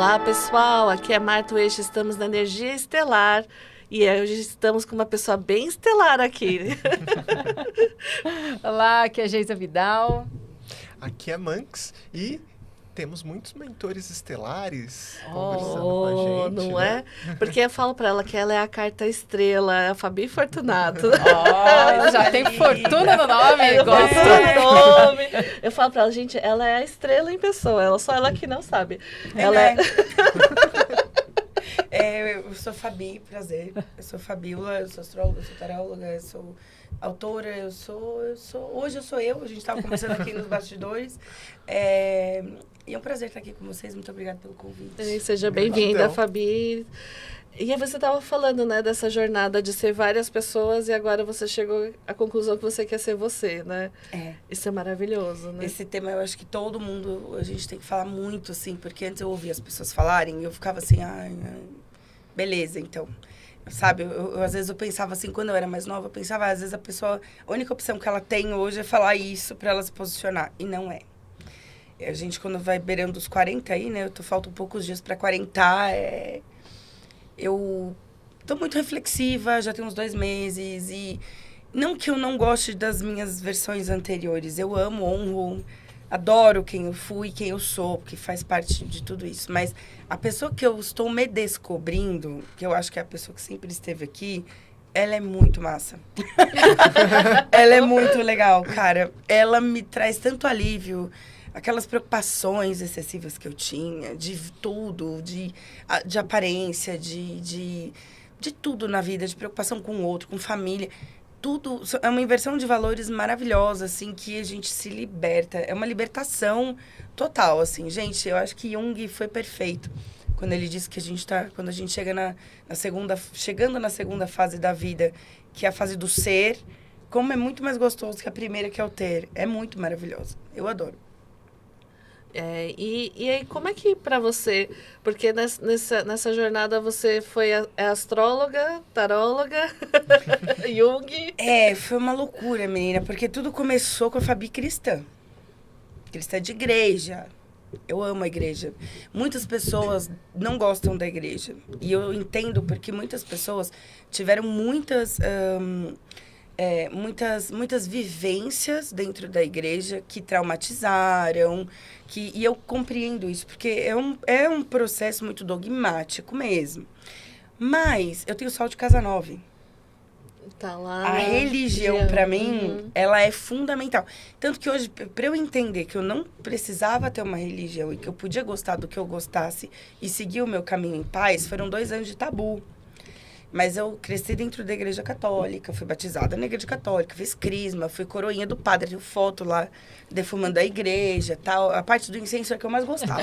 Olá, pessoal. Aqui é Marta Eixo. Estamos na Energia Estelar. E hoje estamos com uma pessoa bem estelar aqui. Olá, aqui é a Geisa Vidal. Aqui é Manx e temos muitos mentores estelares conversando com a gente. Não né? é? Porque eu falo pra ela que ela é a carta estrela, é a Fabi Fortunato. Já tem fortuna no nome, gosto. Do nome. Eu falo pra ela, gente, ela é a estrela em pessoa, só ela que não sabe. Ela Eu sou Fabi, prazer. Eu sou Fabíola, eu sou astróloga, eu sou taróloga, eu sou autora, hoje eu sou eu, a gente estava conversando aqui nos bastidores. E é um prazer estar aqui com vocês, muito obrigada pelo convite. Seja bem-vinda, Fabi. E aí você estava falando, né, dessa jornada de ser várias pessoas e agora você chegou à conclusão que você quer ser você, né? Isso é maravilhoso, né? Esse tema eu acho que todo mundo, a gente tem que falar muito, assim, porque antes eu ouvia as pessoas falarem e eu ficava assim, beleza, então. Sabe, às vezes eu pensava assim, quando eu era mais nova, eu pensava, às vezes a única opção que ela tem hoje é falar isso para ela se posicionar, e não é. A gente, quando vai beirando os 40 aí, né, faltam poucos dias para 40, eu tô muito reflexiva, já tem uns 2 meses, e não que eu não goste das minhas versões anteriores, eu amo, honro, adoro quem eu fui, quem eu sou, porque faz parte de tudo isso, mas a pessoa que eu estou me descobrindo, que eu acho que é a pessoa que sempre esteve aqui, ela é muito massa. Ela é muito legal, cara. Ela me traz tanto alívio, aquelas preocupações excessivas que eu tinha, de tudo, de aparência, de tudo na vida, de preocupação com o outro, com família. Tudo é uma inversão de valores maravilhosa, assim, que a gente se liberta. É uma libertação total, assim. Gente, eu acho que Jung foi perfeito quando ele disse que quando a gente chega chegando na segunda fase da vida, que é a fase do ser, como é muito mais gostoso que a primeira, que é o ter. É muito maravilhoso. Eu adoro. E aí, como é que pra você, porque nessa jornada você foi astróloga, taróloga, Jung? Foi uma loucura, menina, porque tudo começou com a Fabi cristã. Cristã de igreja. Eu amo a igreja. Muitas pessoas não gostam da igreja. E eu entendo porque muitas pessoas tiveram muitas vivências dentro da igreja que traumatizaram, e eu compreendo isso, porque é um processo muito dogmático mesmo. Mas eu tenho sol de casa 9. Tá lá. A religião, para mim, ela é fundamental. Tanto que hoje, para eu entender que eu não precisava ter uma religião e que eu podia gostar do que eu gostasse e seguir o meu caminho em paz, foram 2 anos de tabu. Mas eu cresci dentro da igreja católica, fui batizada na igreja católica, fiz crisma, fui coroinha do padre, tenho foto lá, defumando a igreja, tal. A parte do incenso é que eu mais gostava.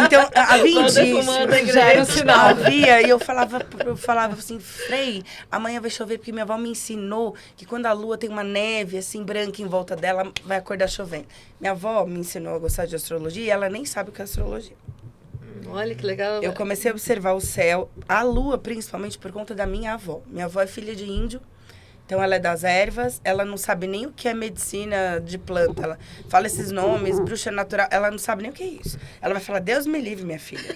Então, havia disso. Já era um sinal. Havia, e eu falava assim, Frei, amanhã vai chover, porque minha avó me ensinou que quando a lua tem uma neve, assim, branca em volta dela, vai acordar chovendo. Minha avó me ensinou a gostar de astrologia e ela nem sabe o que é astrologia. Olha que legal. Eu comecei a observar o céu, a lua principalmente por conta da minha avó. Minha avó é filha de índio, então ela é das ervas, ela não sabe nem o que é medicina de planta. Ela fala esses nomes, bruxa natural, ela não sabe nem o que é isso. Ela vai falar, Deus me livre, minha filha.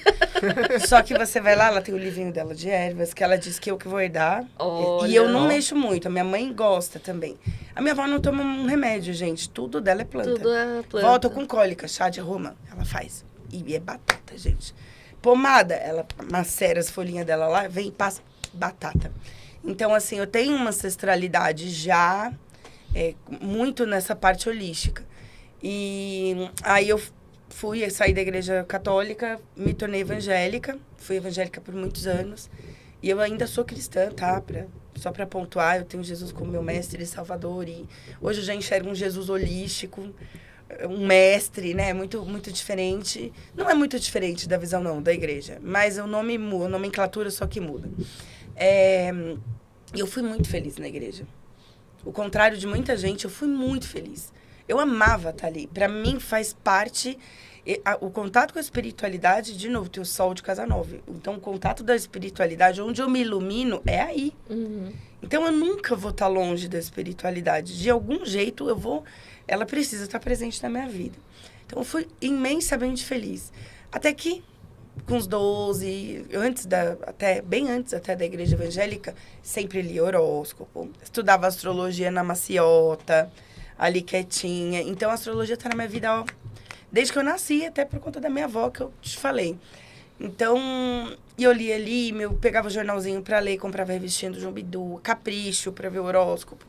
Só que você vai lá, ela tem o livrinho dela de ervas, que ela diz que eu que vou herdar. Olha. E eu não mexo muito, a minha mãe gosta também. A minha avó não toma um remédio, gente, tudo dela é planta. Tudo é planta. Volta com cólica, chá de romã, ela faz. E é batata, gente. Pomada, ela macera as folhinhas dela lá, vem e passa batata. Então, assim, eu tenho uma ancestralidade já muito nessa parte holística. E aí eu saí da igreja católica, me tornei evangélica. Fui evangélica por muitos anos. E eu ainda sou cristã, tá? Só para pontuar, eu tenho Jesus como meu mestre e salvador. E hoje eu já enxergo um Jesus holístico, um mestre, né? Muito, muito diferente. Não é muito diferente da visão, não, da igreja. Mas o nome muda, a nomenclatura só que muda. Eu fui muito feliz na igreja. O contrário de muita gente, eu fui muito feliz. Eu amava estar ali. Para mim, faz parte... O contato com a espiritualidade, de novo, tem o sol de casa 9. Então, o contato da espiritualidade, onde eu me ilumino, é aí. Uhum. Então, eu nunca vou estar longe da espiritualidade. De algum jeito, ela precisa estar presente na minha vida. Então, eu fui imensamente feliz. Até que com os 12, bem antes até da igreja evangélica, sempre li horóscopo. Estudava astrologia na maciota, ali quietinha. Então, a astrologia tá na minha vida, ó, desde que eu nasci, até por conta da minha avó, que eu te falei. Então, eu lia ali, eu pegava o jornalzinho pra ler, comprava a revistinha do João Bidu, Capricho pra ver o horóscopo.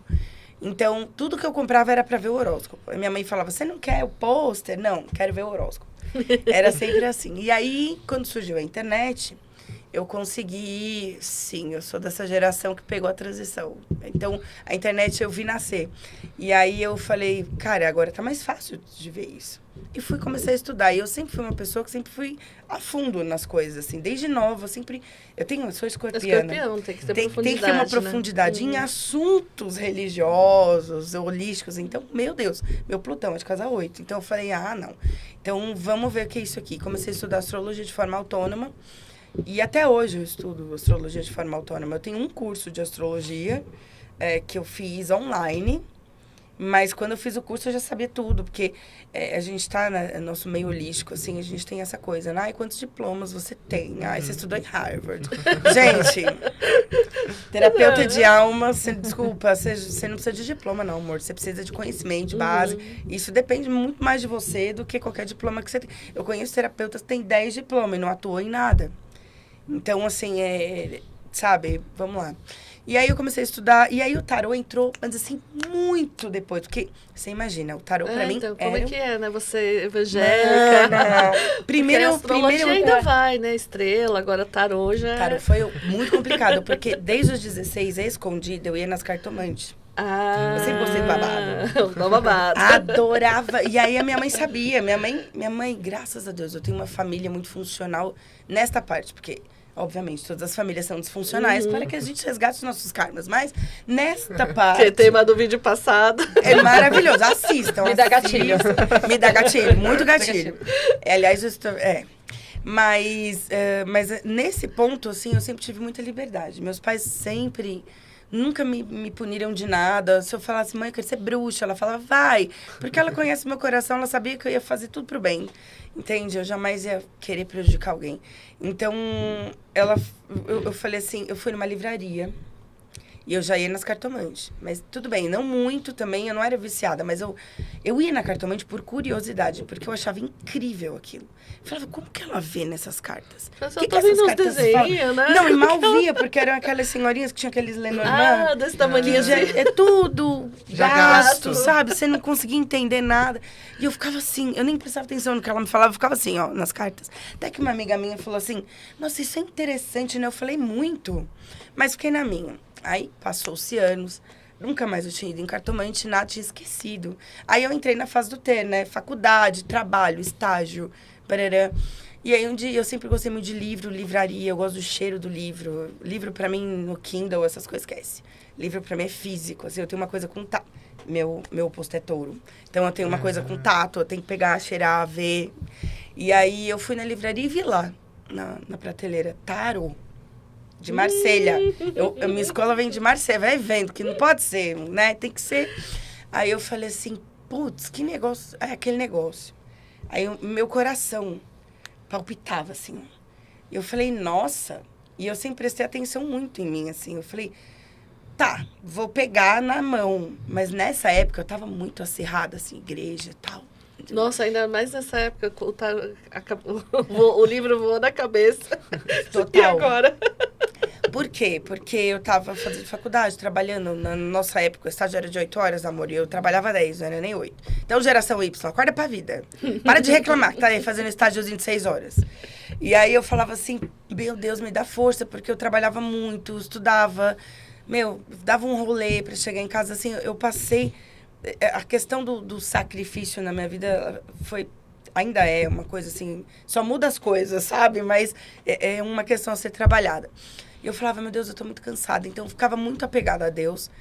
Então, tudo que eu comprava era pra ver o horóscopo. A minha mãe falava, você não quer o pôster? Não, quero ver o horóscopo. Era sempre assim. E aí, quando surgiu a internet, eu consegui... Sim, eu sou dessa geração que pegou a transição. Então, a internet eu vi nascer. E aí, eu falei, cara, agora tá mais fácil de ver isso. E comecei a estudar. E eu sempre fui uma pessoa que sempre fui a fundo nas coisas, assim. Desde nova, eu sempre... Eu sou escorpiana. Escorpião, tem que ter profundidade, tem que ter uma profundidade, né? Em assuntos religiosos, holísticos. Então, meu Deus, meu Plutão é de casa 8. Então, eu falei, não. Então, vamos ver o que é isso aqui. Comecei a estudar astrologia de forma autônoma. E até hoje eu estudo astrologia de forma autônoma. Eu tenho um curso de astrologia que eu fiz online. Mas quando eu fiz o curso, eu já sabia tudo, porque a gente tá no nosso meio holístico, assim, a gente tem essa coisa, né? Ai, quantos diplomas você tem? Ai, você estudou em Harvard. Gente, terapeuta de alma, desculpa, você não precisa de diploma, não, amor. Você precisa de conhecimento, de base. Isso depende muito mais de você do que qualquer diploma que você tem. Eu conheço terapeutas que têm 10 diplomas e não atuam em nada. Então, assim, sabe, vamos lá. E aí eu comecei a estudar, e aí o tarô entrou, mas assim, muito depois, porque você imagina, o tarô pra mim então, como é que é, né? Você evangélica. Não. Primeiro ainda vai, né? Estrela, agora tarô já. Tarô foi muito complicado, porque desde os 16, escondida, eu ia nas cartomantes. Eu sempre gostei do babado. Do babado. Adorava. E aí a minha mãe sabia. Minha mãe, graças a Deus, eu tenho uma família muito funcional nesta parte, porque obviamente, todas as famílias são disfuncionais para que a gente resgate os nossos karmas. Mas, nesta parte... Que tema do vídeo passado. É maravilhoso. Assistam. Me dá gatilho. Me dá gatilho. Muito gatilho. Aliás, eu estou... Mas nesse ponto, assim, eu sempre tive muita liberdade. Meus pais sempre... Nunca me puniram de nada. Se eu falasse, mãe, eu quero ser bruxa, ela falava, vai. Porque ela conhece meu coração, ela sabia que eu ia fazer tudo pro bem. Entende? Eu jamais ia querer prejudicar alguém. Então, eu falei assim, eu fui numa livraria e eu já ia nas cartomantes. Mas tudo bem, não muito também, eu não era viciada, mas eu ia na cartomante por curiosidade, porque eu achava incrível aquilo. Eu falava, como que ela vê nessas cartas? Mas eu tô vendo os desenhos, né? Não, e mal via, porque eram aquelas senhorinhas que tinham aqueles Lenormand. Desse tamanho assim. É tudo gasto, sabe? Você não conseguia entender nada. E eu ficava assim, eu nem prestava atenção no que ela me falava, eu ficava assim, ó, nas cartas. Até que uma amiga minha falou assim, nossa, isso é interessante, né? Eu falei, muito. Mas fiquei na minha. Aí, passou-se anos, nunca mais eu tinha ido em cartomante, nada, tinha esquecido. Aí eu entrei na fase do ter, né? Faculdade, trabalho, estágio, barará. E aí um dia, eu sempre gostei muito de livro, livraria, eu gosto do cheiro do livro. Livro pra mim, no Kindle, essas coisas, esquece. Livro pra mim é físico, assim, eu tenho uma coisa com tato. Meu oposto é touro. Então eu tenho uma coisa com tato, eu tenho que pegar, cheirar, ver. E aí eu fui na livraria e vi lá, na prateleira, tarô. De Marselha. Minha escola vem de Marselha, vai vendo que não pode ser, né? Tem que ser. Aí eu falei assim, putz, que negócio. É aquele negócio. Aí meu coração palpitava, assim. Eu falei, nossa. E eu sempre prestei atenção muito em mim, assim. Eu falei, tá, vou pegar na mão. Mas nessa época eu tava muito acirrada, assim, igreja e tal. Nossa, ainda mais nessa época, o livro voou na cabeça. Total. E agora? Por quê? Porque eu tava fazendo faculdade, trabalhando. Na nossa época, o estágio era de 8 horas, amor, e eu trabalhava 10, não era nem 8. Então, geração Y, acorda pra vida. Para de reclamar que tá aí fazendo estágiozinho de 6 horas. E aí eu falava assim, meu Deus, me dá força, porque eu trabalhava muito, estudava. Dava um rolê pra chegar em casa, assim, eu passei... A questão do sacrifício na minha vida ainda é uma coisa assim, só muda as coisas, sabe? Mas é uma questão a ser trabalhada. E eu falava, meu Deus, eu tô muito cansada. Então, eu ficava muito apegada a Deus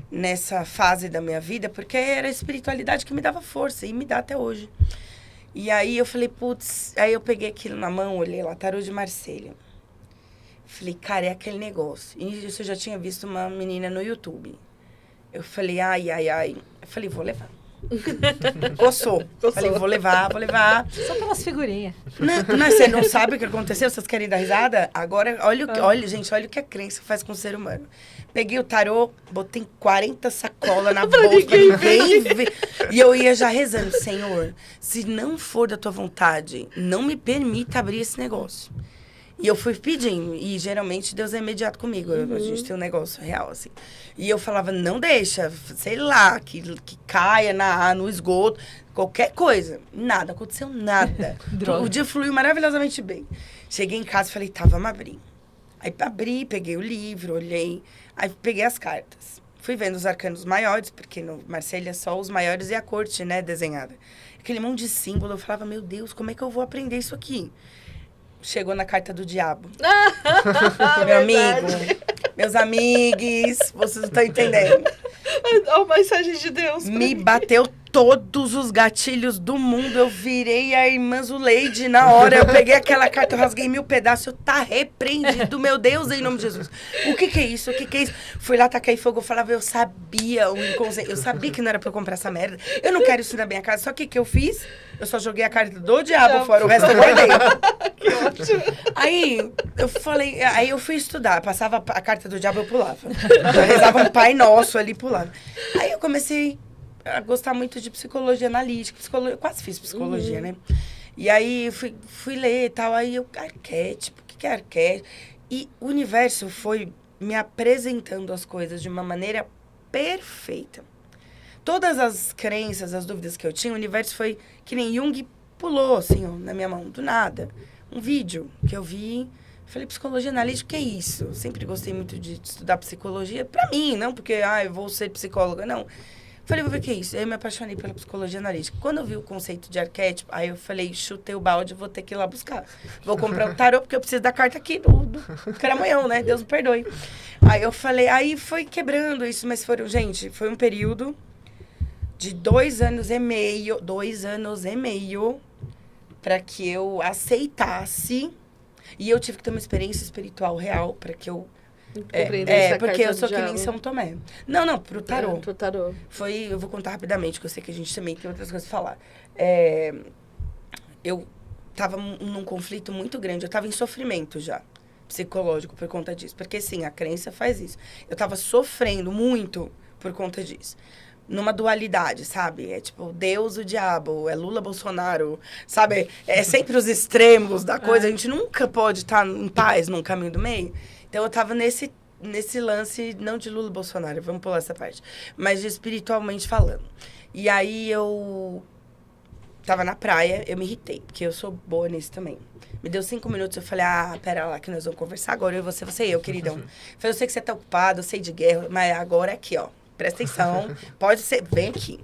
nessa fase da minha vida, porque era a espiritualidade que me dava força e me dá até hoje. E aí eu falei, putz, aí eu peguei aquilo na mão, olhei lá, tarô de Marselha. Falei, cara, é aquele negócio. E isso eu já tinha visto uma menina no YouTube. Eu falei, ai. Eu falei, vou levar. Coçou. Falei, vou levar. Só pelas figurinhas. Não, você não sabe o que aconteceu? Vocês querem dar risada? Agora, olha, gente, olha o que a crença faz com o ser humano. Peguei o tarô, botei 40 sacolas na bolsa, ninguém vê. E eu ia já rezando, Senhor, se não for da tua vontade, não me permita abrir esse negócio. E eu fui pedindo, e geralmente Deus é imediato comigo. A gente tem um negócio real, assim. E eu falava, não deixa, sei lá, que caia no esgoto, qualquer coisa. Nada, aconteceu nada. O dia fluiu maravilhosamente bem. Cheguei em casa e falei, tá, vamos abrir. Aí abri, peguei o livro, olhei, aí peguei as cartas. Fui vendo os arcanos maiores, porque no Marselha é só os maiores e a corte, né, desenhada. Aquele monte de símbolo, eu falava, meu Deus, como é que eu vou aprender isso aqui? Chegou na carta do diabo. Meu amigo, meus amigos, vocês não estão entendendo. Olha a mensagem de Deus. Me bateu todos os gatilhos do mundo. Eu virei a irmã Zuleide na hora. Eu peguei aquela carta, eu rasguei 1000 pedaços. Eu tá repreendido, meu Deus, em nome de Jesus. O que é isso? O que é isso? Fui lá, taquei fogo. Eu falava, eu sabia o inconsciente. Eu sabia que não era pra eu comprar essa merda. Eu não quero isso na minha casa. Só que o que eu fiz? Eu só joguei a carta do diabo fora. O resto eu guardei. Que ótimo. Aí, eu falei... Aí eu fui estudar. Passava a carta do diabo, eu pulava. Eu rezava um Pai Nosso ali, pulava. Aí eu comecei a gostar muito de psicologia analítica. Eu quase fiz psicologia, né? E aí, fui ler e tal. Aí eu... Arquétipo. O que é arquétipo? E o universo foi me apresentando as coisas de uma maneira perfeita. Todas as crenças, as dúvidas que eu tinha, o universo foi que nem Jung pulou, assim, ó, na minha mão, do nada. Um vídeo que eu vi, falei, psicologia analítica, o que é isso? Eu sempre gostei muito de estudar psicologia, pra mim, não porque, eu vou ser psicóloga, não. Falei, vou ver o que é isso. Aí eu me apaixonei pela psicologia analítica. Quando eu vi o conceito de arquétipo, aí eu falei, chutei o balde, vou ter que ir lá buscar. Vou comprar um tarô, porque eu preciso da carta aqui do Caramanhão, né? Deus me perdoe. Aí eu falei, aí foi quebrando isso, mas foi um período de 2 anos e meio, para que eu aceitasse. E eu tive que ter uma experiência espiritual real para que eu... porque eu sou que nem São Tomé. Não, pro tarô. Pro tarô. Eu vou contar rapidamente, porque eu sei que a gente também tem outras coisas pra falar. Eu tava num conflito muito grande, eu tava em sofrimento já, psicológico, por conta disso. Porque, sim, a crença faz isso. Eu tava sofrendo muito por conta disso. Numa dualidade, sabe? É tipo, Deus, o diabo, é Lula, Bolsonaro, sabe? É sempre os extremos da coisa. A gente nunca pode estar em paz num caminho do meio. Então, eu tava nesse lance, não de Lula e Bolsonaro, vamos pular essa parte, mas de espiritualmente falando. E aí, eu tava na praia, eu me irritei, porque eu sou boa nisso também. Me deu 5 minutos, eu falei, pera lá que nós vamos conversar agora, você e eu, queridão. Eu falei, eu sei que você tá ocupado, eu sei de guerra, mas agora é aqui, ó. Presta atenção, pode ser, vem aqui.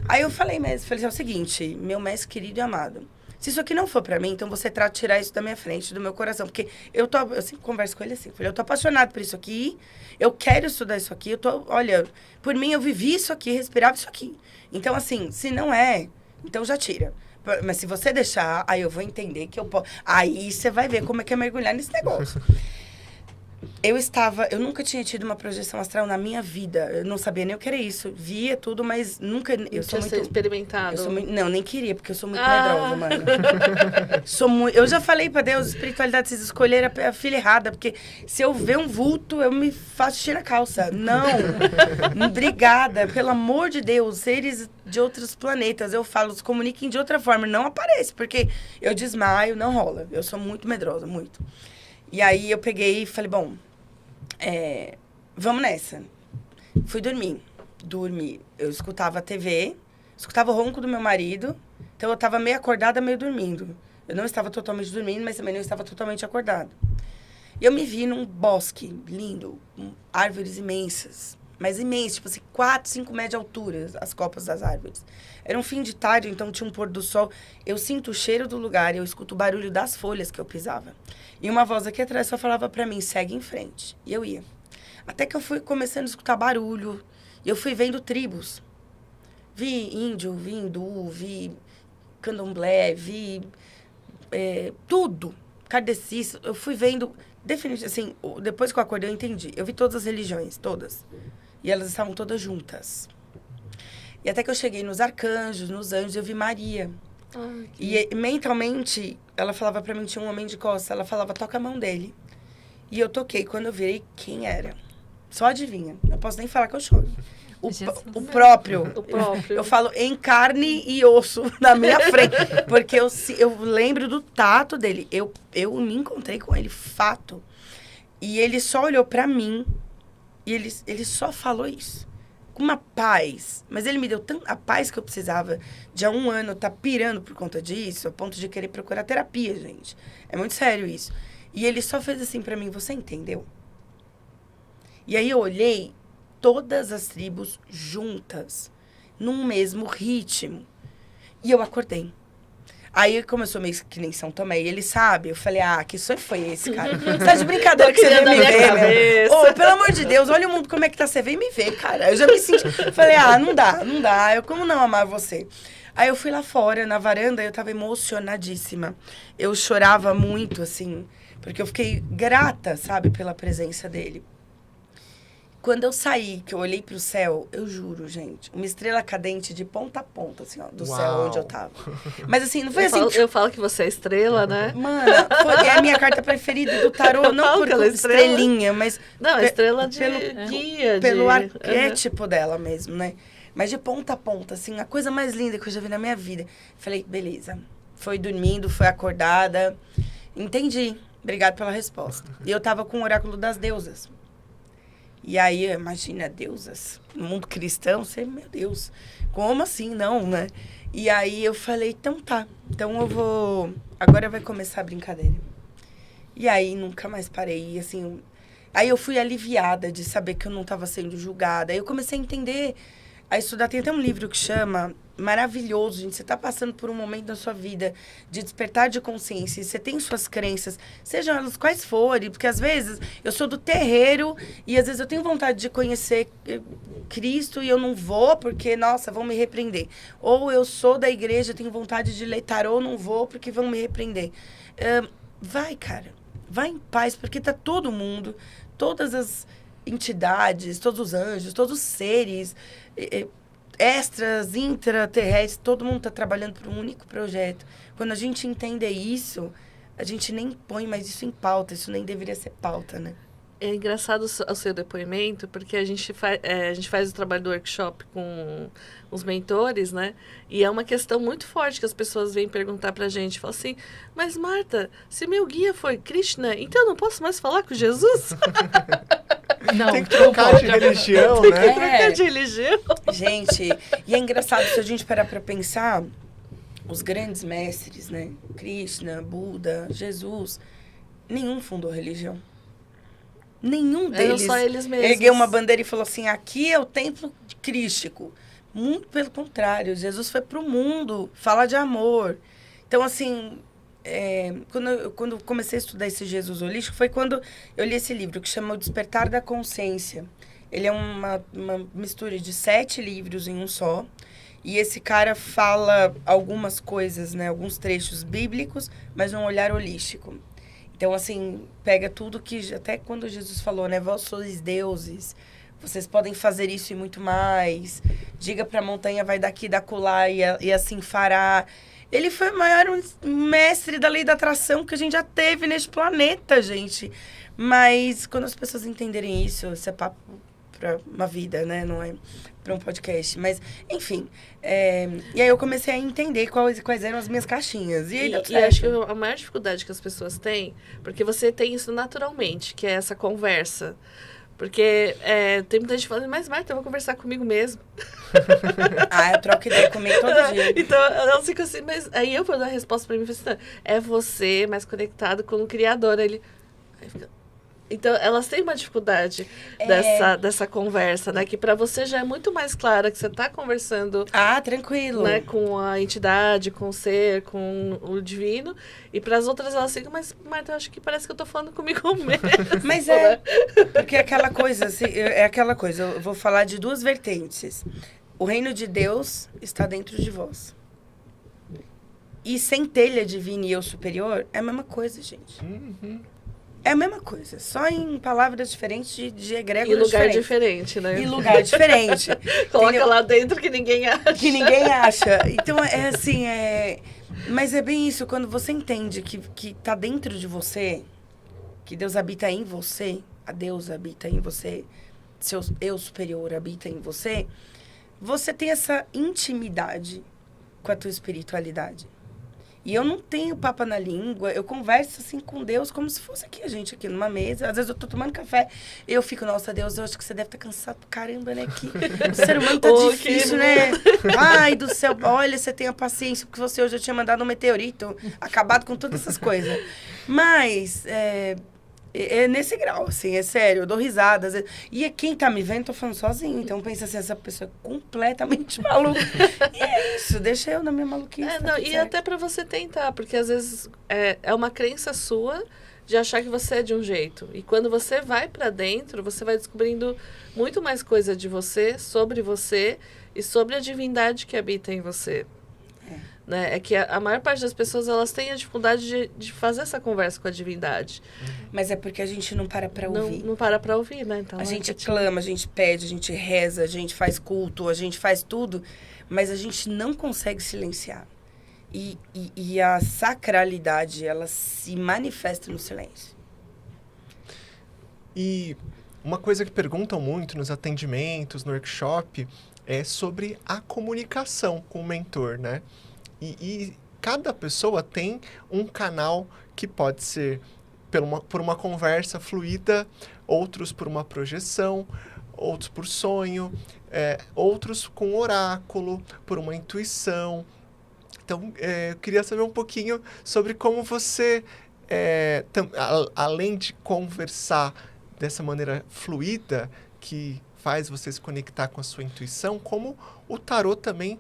Aí eu falei, é o seguinte, meu mestre querido e amado, se isso aqui não for pra mim, então você trata de tirar isso da minha frente, do meu coração, porque eu sempre converso com ele assim, eu tô apaixonado por isso aqui, eu quero estudar isso aqui, olha, por mim eu vivi isso aqui, respirava isso aqui. Então assim, se não é, então já tira. Mas se você deixar, aí eu vou entender que eu posso, aí você vai ver como é que é mergulhar nesse negócio. Eu nunca tinha tido uma projeção astral na minha vida. Eu não sabia nem o que era isso. Via tudo, mas nunca... Eu sou muito experimentado. Não, nem queria, porque eu sou muito medrosa, mano. Eu já falei pra Deus, espiritualidade, vocês escolheram a filha errada, porque se eu ver um vulto, eu me faço xixi na calça. Não. Obrigada, pelo amor de Deus, seres de outros planetas, eu falo, se comuniquem de outra forma. Não aparece, porque eu desmaio, não rola. Eu sou muito medrosa, muito. E aí eu peguei e falei, bom, vamos nessa. Fui dormir. Eu escutava a TV, escutava o ronco do meu marido, então eu estava meio acordada, meio dormindo. Eu não estava totalmente dormindo, mas também não estava totalmente acordada. E eu me vi num bosque lindo, com árvores imensas, mas imensas, tipo assim, 4, 5 metros de altura, as copas das árvores. Era um fim de tarde, então tinha um pôr do sol. Eu sinto o cheiro do lugar, eu escuto o barulho das folhas que eu pisava. E uma voz aqui atrás só falava pra mim, segue em frente. E eu ia. Até que eu fui começando a escutar barulho. E eu fui vendo tribos. Vi índio, vi hindu, vi candomblé, vi tudo. Kardecista. Eu fui vendo, definitivamente, assim, depois que eu acordei, eu entendi. Eu vi todas as religiões, todas. E elas estavam todas juntas. E até que eu cheguei nos arcanjos, nos anjos, eu vi Maria. E mentalmente, ela falava pra mim, tinha um homem de costas, ela falava, toca a mão dele. E eu toquei, quando eu virei, quem era? Só adivinha, não posso nem falar que eu choro. O próprio. Eu falo em carne e osso na minha frente. Porque eu lembro do tato dele. Eu me encontrei com ele, fato. E ele só olhou pra mim e ele só falou isso. Com uma paz. Mas ele me deu a paz que eu precisava de há 1 ano tá pirando por conta disso, a ponto de querer procurar terapia, gente. É muito sério isso. E ele só fez assim pra mim, você entendeu? E aí eu olhei todas as tribos juntas, num mesmo ritmo. E eu acordei. Aí começou meio que nem São Tomé, e ele sabe. Eu falei, que sonho foi esse, cara? Você tá de brincadeira que você veio me ver, meu? Pelo amor de Deus, olha o mundo como é que tá, você vem me ver, cara. Eu já me senti, falei, não dá, eu como não amar você? Aí eu fui lá fora, na varanda, eu tava emocionadíssima. Eu chorava muito, assim, porque eu fiquei grata, sabe, pela presença dele. Quando eu saí, que eu olhei pro céu, eu juro, gente, uma estrela cadente de ponta a ponta, assim, ó, do céu onde eu tava. Mas assim, não foi eu falo que você é estrela, né? Mano, é a minha carta preferida do tarô, não por estrelinha, mas... Não, estrela de guia. Pelo arquétipo dela mesmo, né? Mas de ponta a ponta, assim, a coisa mais linda que eu já vi na minha vida. Falei, beleza. Foi dormindo, foi acordada. Entendi. Obrigado pela resposta. E eu tava com o oráculo das deusas. E aí, imagina, deusas, no mundo cristão, você, meu Deus, como assim, não, né? E aí eu falei, então tá, então eu vou, agora vai começar a brincadeira. E aí nunca mais parei, e assim, aí eu fui aliviada de saber que eu não estava sendo julgada. Aí eu comecei a entender, a estudar, tem até um livro que chama, maravilhoso, gente, você está passando por um momento da sua vida de despertar de consciência, e você tem suas crenças, sejam elas quais forem, porque às vezes eu sou do terreiro e às vezes eu tenho vontade de conhecer Cristo e eu não vou porque, nossa, vão me repreender. Ou eu sou da igreja, tenho vontade de ler tarô, não vou porque vão me repreender. Vai, cara, vai em paz, porque tá todo mundo, todas as entidades, todos os anjos, todos os seres... extras, intraterrestres, todo mundo está trabalhando para um único projeto. Quando a gente entende isso, a gente nem põe mais isso em pauta, isso nem deveria ser pauta, né? É engraçado o seu depoimento, porque a gente faz o trabalho do workshop com os mentores, né? E é uma questão muito forte que as pessoas vêm perguntar pra gente. Falam assim, mas Marta, se meu guia foi Krishna, então eu não posso mais falar com Jesus? Não, tem que trocar de religião, né? Tem que trocar de religião. Gente, e é engraçado, se a gente parar pra pensar, os grandes mestres, né? Krishna, Buda, Jesus, nenhum fundou religião. Nenhum deles só eles mesmos. Ergueu uma bandeira e falou assim, aqui é o templo crístico. Muito pelo contrário, Jesus foi pro mundo falar de amor. Então, assim... quando comecei a estudar esse Jesus holístico, foi quando eu li esse livro, que chama O Despertar da Consciência. Ele é uma mistura de 7 livros em um só. E esse cara fala algumas coisas, né? Alguns trechos bíblicos, mas num olhar holístico. Então, assim, pega tudo que... Até quando Jesus falou, né? Vós sois deuses, vocês podem fazer isso e muito mais. Diga pra montanha, vai daqui, da acolá, e assim fará. Ele foi o maior mestre da lei da atração que a gente já teve neste planeta, gente. Mas quando as pessoas entenderem isso é papo para uma vida, né? Não é para um podcast. Mas, enfim. E aí eu comecei a entender quais eram as minhas caixinhas. E acho que a maior dificuldade que as pessoas têm, porque você tem isso naturalmente, que é essa conversa. Porque tem muita gente falando, mas Marta, eu vou conversar comigo mesmo. Eu troco ideia comigo todo dia. Então, eu fico assim, mas aí eu vou dar a resposta pra mim, assim, é você mais conectado com o Criador. Aí fica... Então, elas têm uma dificuldade dessa conversa, né? Que pra você já é muito mais clara que você tá conversando... tranquilo. Né, com a entidade, com o ser, com o divino. E pras outras, elas ficam, mas Marta, eu acho que parece que eu tô falando comigo mesmo. Mas porque aquela coisa, assim, eu vou falar de 2 vertentes. O reino de Deus está dentro de vós. E centelha divina e eu superior é a mesma coisa, gente. Uhum. É a mesma coisa, só em palavras diferentes de Em egrégoras lugar diferentes. diferente, né? Em lugar diferente. Coloca Entendeu? lá dentro que ninguém acha. Que ninguém acha. Então, é assim, Mas é bem isso, quando você entende que tá dentro de você, que Deus habita em você, a Deus habita em você, seu eu superior habita em você, você tem essa intimidade com a tua espiritualidade. E eu não tenho papo na língua, eu converso assim com Deus como se fosse aqui, a gente aqui numa mesa. Às vezes eu tô tomando café, eu fico, nossa, Deus, eu acho que você deve estar cansado pra caramba, né? Que o ser humano tá difícil, né? Ai, do céu, olha, você tenha paciência, porque você hoje eu tinha mandado um meteorito, acabado com todas essas coisas. Mas, é nesse grau, assim, é sério, eu dou risada. Às vezes. E quem tá me vendo, tô falando sozinho. Então pensa assim, essa pessoa é completamente maluca. E é isso, deixa eu na minha maluquice. Tá E certo. até pra você tentar, porque às vezes é uma crença sua de achar que você é de um jeito. E quando você vai pra dentro, você vai descobrindo muito mais coisa de você, sobre você e sobre a divindade que habita em você. Né? É que a maior parte das pessoas, elas têm a dificuldade de fazer essa conversa com a divindade. Mas é porque a gente não para pra ouvir. Não para pra ouvir, né? Então, A gente clama, a gente pede, a gente reza, a gente faz culto, a gente faz tudo, mas a gente não consegue silenciar. E a sacralidade, ela se manifesta no silêncio. E uma coisa que perguntam muito nos atendimentos, no workshop, é sobre a comunicação com o mentor, né? E cada pessoa tem um canal que pode ser por uma conversa fluida, outros por uma projeção, outros por sonho, outros com oráculo, por uma intuição. Então, eu queria saber um pouquinho sobre como você, além de conversar dessa maneira fluida, que faz você se conectar com a sua intuição, como o tarô também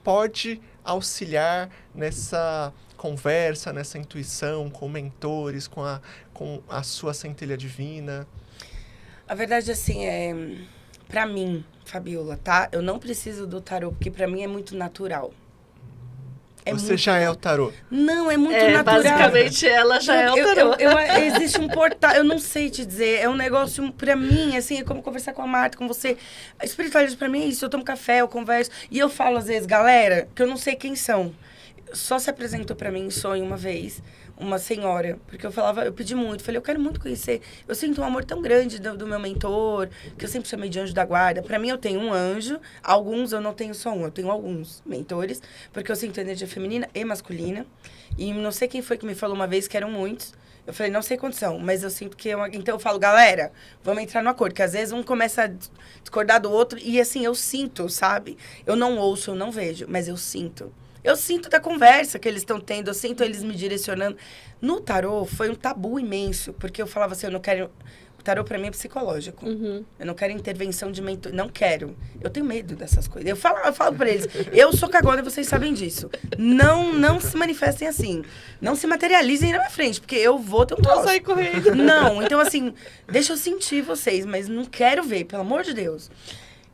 pode auxiliar nessa conversa, nessa intuição, com mentores, com a sua centelha divina. A verdade, assim, pra mim, Fabiola, tá? Eu não preciso do tarô, porque pra mim é muito natural. Você já é o tarô? Não, é muito natural. Basicamente, ela já é o tarô. Existe um portal, eu não sei te dizer, é um negócio, pra mim, assim, é como conversar com a Marta, com você. A espiritualidade pra mim é isso, eu tomo café, eu converso, e eu falo às vezes, galera, que eu não sei quem são. Só se apresentou pra mim em sonho uma vez, uma senhora, porque eu pedi muito, falei, eu quero muito conhecer, eu sinto um amor tão grande do meu mentor, que eu sempre chamei de anjo da guarda. Pra mim, eu tenho um anjo, alguns eu não tenho só um, eu tenho alguns mentores, porque eu sinto energia feminina e masculina, e não sei quem foi que me falou uma vez que eram muitos, eu falei, não sei quantos são, mas eu sinto que então eu falo, galera, vamos entrar no acordo, que às vezes um começa a discordar do outro, e assim, eu sinto, sabe? Eu não ouço, eu não vejo, mas eu sinto. Eu sinto da conversa que eles estão tendo, eu sinto eles me direcionando. No tarô, foi um tabu imenso, porque eu falava assim, eu não quero... O tarô, pra mim, é psicológico. Uhum. Eu não quero intervenção de mentor. Não quero. Eu tenho medo dessas coisas. Eu falo pra eles, eu sou cagona e vocês sabem disso. Não se manifestem assim. Não se materializem na minha frente, porque eu vou ter um troço. Vou sair correndo. Não, então assim, deixa eu sentir vocês, mas não quero ver, pelo amor de Deus.